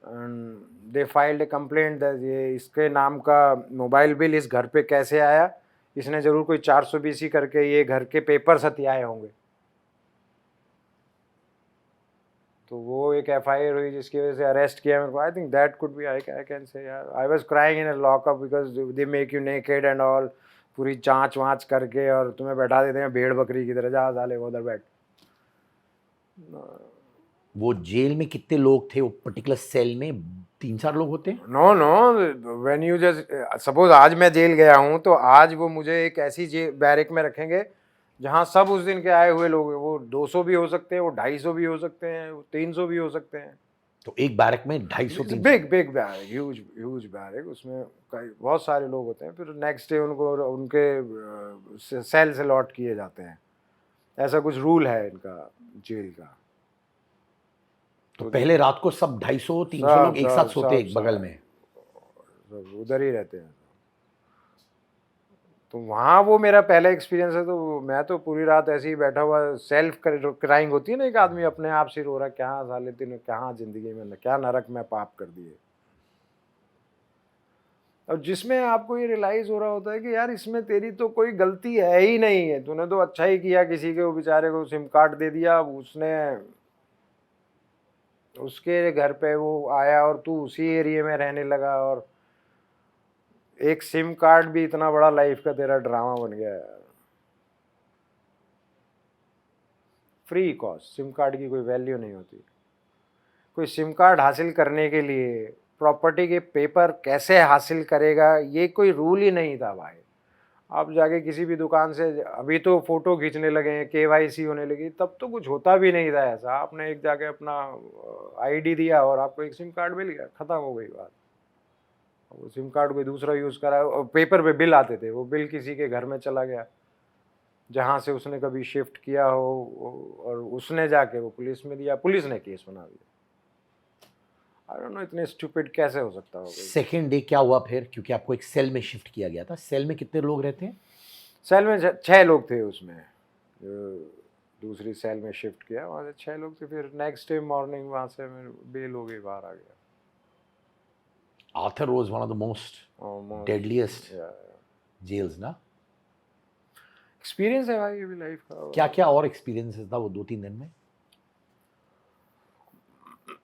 and they filed a complaint that ये इसके नाम का मोबाइल बिल इस घर पे कैसे आया, इसने ज़रूर कोई 420 करके ये घर के पेपर्स हथियाए होंगे। तो वो एक FIR हुई जिसकी वजह से अरेस्ट किया मेरे को। I think that could be, I can say यार, I was crying in a lockup because they make you naked and all, पूरी जांच वाँच करके और तुम्हें बैठा देते हैं भेड़ बकरी की तरह, जा साले उधर बैठ। वो जेल में कितने लोग थे? वो पर्टिकुलर सेल में 3-4 लोग होते हैं? Know when you just suppose आज मैं जेल गया हूँ, तो आज वो मुझे एक ऐसी बैरक में रखेंगे जहाँ सब उस दिन के आए हुए लोग हैं। वो 200 भी हो सकते हैं, वो 250 भी हो सकते हैं, वो 300 भी हो सकते हैं। तो एक बैरक में 250-300? बिग बैरक, ह्यूज बैरक, उसमें बहुत सारे लोग होते हैं। फिर नेक्स्ट डे उनको उनके सेल से लॉट किए जाते हैं, ऐसा कुछ रूल है इनका जेल का। तो पहले रात को सब 250-300 लोग एक साथ सोते हैं एक बगल में? उधर ही रहते हैं। तो वहाँ वो मेरा पहला एक्सपीरियंस है। तो मैं तो पूरी रात ऐसे ही बैठा हुआ, सेल्फ क्राइंग होती है ना, एक आदमी अपने आप से रो रहा, क्या साले तूने कहाँ ज़िंदगी में क्या नरक में पाप कर दिए। और जिसमें आपको ये रियलाइज़ हो रहा होता है कि यार इसमें तेरी तो कोई गलती है ही नहीं है, तूने तो अच्छा ही किया, किसी के वो बेचारे को सिम कार्ड दे दिया, उसने उसके घर पे वो आया और तू उसी एरिया में रहने लगा, और एक सिम कार्ड भी इतना बड़ा लाइफ का तेरा ड्रामा बन गया है। फ्री कॉस्ट, सिम कार्ड की कोई वैल्यू नहीं होती। कोई सिम कार्ड हासिल करने के लिए प्रॉपर्टी के पेपर कैसे हासिल करेगा, ये कोई रूल ही नहीं था भाई। आप जाके किसी भी दुकान से, अभी तो फ़ोटो खींचने लगे हैं, KYC होने लगी, तब तो कुछ होता भी नहीं था ऐसा। आपने एक जाके अपना ID दिया और आपको एक सिम कार्ड मिल गया, ख़त्म हो गई बात। वो सिम कार्ड कोई दूसरा यूज़ करा, और पेपर पे बिल आते थे, वो बिल किसी के घर में चला गया जहाँ से उसने कभी शिफ्ट किया हो, और उसने जाके वो पुलिस में दिया, पुलिस ने केस बना दिया। आई डोंट नो इतने स्टूपिड कैसे हो सकता होगा। सेकेंड डे क्या हुआ फिर? क्योंकि आपको एक सेल में शिफ्ट किया गया था। सेल में कितने लोग रहते हैं? सेल में 6 लोग थे उसमें, दूसरी सेल में शिफ्ट किया, वहाँ से 6 लोग थे। फिर नेक्स्ट डे मॉर्निंग वहाँ से मैं बेल हो गई, बाहर आ गया। Arthur was one of the most deadliest jails, na? Experience है भाई अभी लाइफ का। क्या क्या और एक्सपीरियंसेस था वो 2-3 दिन में?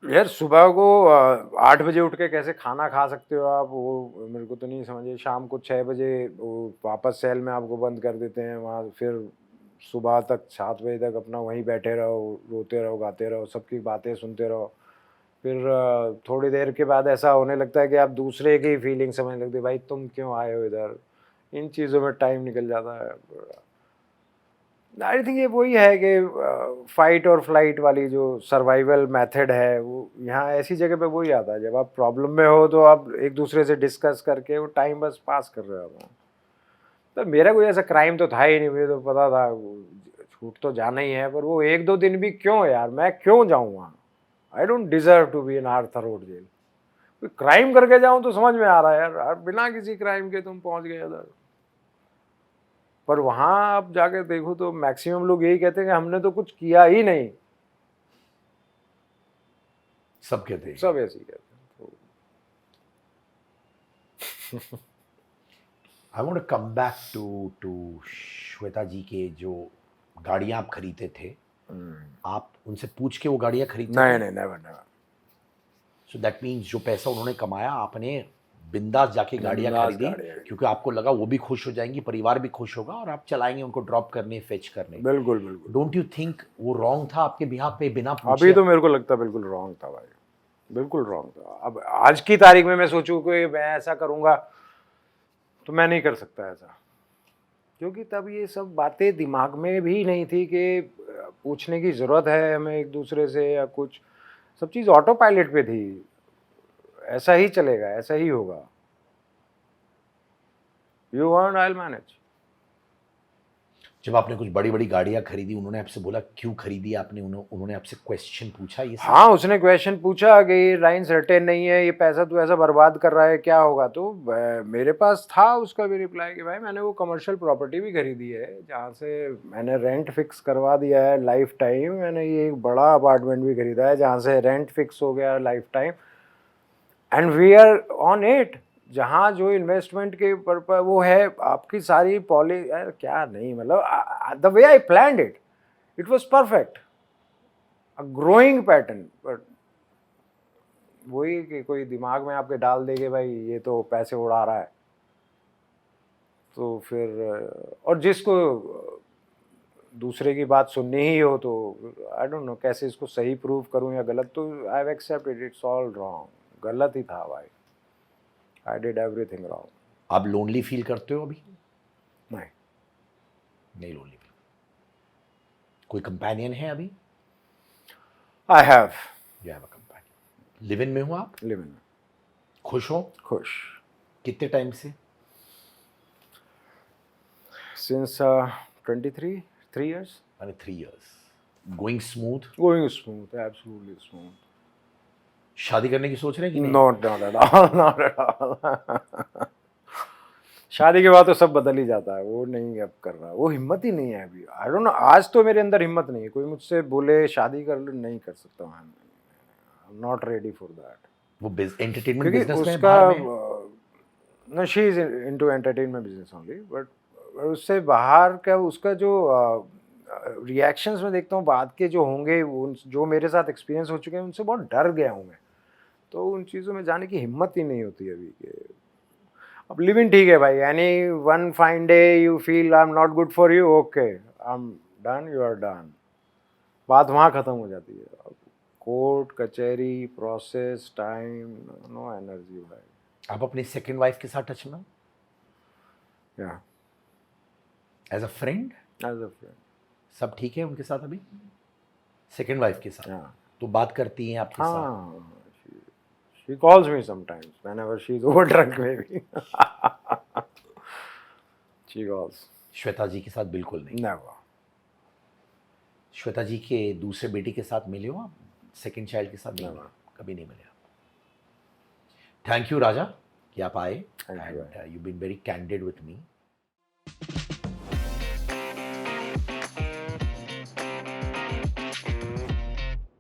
यार सुबह को 8 बजे उठ के कैसे खाना खा सकते हो आप, वो मेरे को तो नहीं समझे। शाम को 6 बजे वो वापस सेल में आपको बंद कर देते हैं वहाँ, फिर सुबह तक 7 बजे तक अपना वहीं बैठे रहो, रोते रहो, गाते रहो, सबकी बातें सुनते रहो। फिर थोड़ी देर के बाद ऐसा होने लगता है कि आप दूसरे की फीलिंग समझने लगते, भाई तुम क्यों आए हो इधर। इन चीज़ों में टाइम निकल जाता है। आई थिंक ये वही है कि फाइट और फ्लाइट वाली जो सर्वाइवल मेथड है, वो यहाँ ऐसी जगह पे वही आता है। जब आप प्रॉब्लम में हो तो आप एक दूसरे से डिस्कस करके वो टाइम बस पास कर रहे हो। तो मेरा कोई ऐसा क्राइम तो था ही नहीं, मुझे तो पता था छूट तो जाना ही है, पर वो 1-2 दिन भी क्यों यार, मैं क्यों जाऊँ वहाँ। I don't deserve to be in Arthur Road jail. कोई क्राइम करके जाऊँ तो समझ में आ रहा है यार, बिना किसी क्राइम के तुम पहुँच गए उधर। पर वहाँ आप जाके देखो तो मैक्सिमम लोग यही कहते हैं कि हमने तो कुछ किया ही नहीं। सब कहते हैं। सब ऐसे ही कहते हैं। I want to come back to Shweta ji के जो गाड़ियां आप खरीदते थे, आप उनसे पूछ के वो गाड़ियां खरीदते नहीं थे? नहीं, never never. So that means जो पैसा उन्होंने कमाया आपने बिंदास जाके गाड़ियां बिंदास खरीदी, गाड़ियां। क्योंकि आपको लगा वो भी खुश हो जाएंगी, परिवार भी खुश होगा और आप चलाएंगे उनको ड्रॉप करने, फेच करने। बिल्कुल बिल्कुल। डोंट यू थिंक वो रॉन्ग था आपके बिहाफ पे बिना पूछे? अभी तो मेरे को लगता है बिल्कुल रॉन्ग था भाई, बिल्कुल रॉन्ग था। अब आज की तारीख में मैं सोचूं कि मैं ऐसा करूंगा तो मैं नहीं कर सकता ऐसा, क्योंकि तब ये सब बातें दिमाग में भी नहीं थी कि पूछने की ज़रूरत है हमें एक दूसरे से या कुछ। सब चीज़ ऑटो पायलट पे थी, ऐसा ही चलेगा, ऐसा ही होगा। You want, I will manage. जब आपने कुछ बड़ी बड़ी गाड़ियां खरीदी, उन्होंने आपसे बोला क्यों खरीदी आपने? उन्होंने आपसे क्वेश्चन पूछा ये सब? हाँ, उसने क्वेश्चन पूछा कि ये लाइन सर्टेन नहीं है, ये पैसा तू ऐसा बर्बाद कर रहा है, क्या होगा। तो मेरे पास था उसका भी रिप्लाई कि भाई मैंने वो कमर्शियल प्रॉपर्टी भी खरीदी है जहाँ से मैंने रेंट फिक्स करवा दिया है लाइफ टाइम। मैंने ये एक बड़ा अपार्टमेंट भी खरीदा है जहाँ से रेंट फिक्स हो गया lifetime, and we are on it. जहाँ जो इन्वेस्टमेंट के पर्पज वो है आपकी सारी क्या नहीं, मतलब the way I planned it, it was perfect, a growing pattern. But वही कि कोई दिमाग में आपके डाल देगे भाई ये तो पैसे उड़ा रहा है, तो फिर और जिसको दूसरे की बात सुननी ही हो तो आई डोंट नो कैसे इसको सही प्रूव करूं या गलत। तो I have accepted it's all wrong, गलत ही था भाई। I did everything wrong. आप लोनली फील करते हो अभी? नहीं, नहीं लोनली फील। कोई कंपेनियन है अभी? I have. You have a companion. Live in में हो आप? Live in. खुश हो? खुश। कितने टाइम से? Since 23 3 years। मैंने 3 years। Going smooth? Going smooth, absolutely smooth. शादी करने की सोच रहे हैं कि नहीं? Not at all, not at all. शादी के बाद तो सब बदल ही जाता है, वो नहीं अब कर रहा, वो हिम्मत ही नहीं है अभी। आई डोंट नो, आज तो मेरे अंदर हिम्मत नहीं है। कोई मुझसे बोले शादी कर लो, नहीं कर सकता मैं, I am not ready for that. वो एंटरटेनमेंट क्योंकि बिजनेस में है, उसका बाहर में? No, she is into entertainment business only, but उससे बाहर का उसका जो रिएक्शंस में देखता हूँ बाद के जो होंगे, जो मेरे साथ एक्सपीरियंस हो चुके हैं, उनसे बहुत डर गया हूँ मैं। तो उन चीज़ों में जाने की हिम्मत ही नहीं होती अभी के। अब लिव इन ठीक है भाई, any one fine day you feel I am not good for you, okay I am done, you are done, बात वहाँ ख़त्म हो जाती है। अब कोर्ट कचहरी प्रोसेस टाइम, नो एनर्जी भाई। आप अपनी सेकंड वाइफ के साथ टच में हो? या as a friend? As a friend. सब ठीक है उनके साथ अभी? सेकंड वाइफ के साथ? हाँ तो बात करती हैं आपके साथ? हाँ, she calls me sometimes whenever she's over drunk maybe। she calls। Shweta ji के साथ बिल्कुल नहीं? never। श्वेता जी के दूसरे बेटी के साथ मिले हो आप? सेकंड चाइल्ड के साथ नहीं नहीं। मिले? कभी नहीं मिले आप। थैंक यू राजा कि आप आए, Thank you. And you been very candid with me.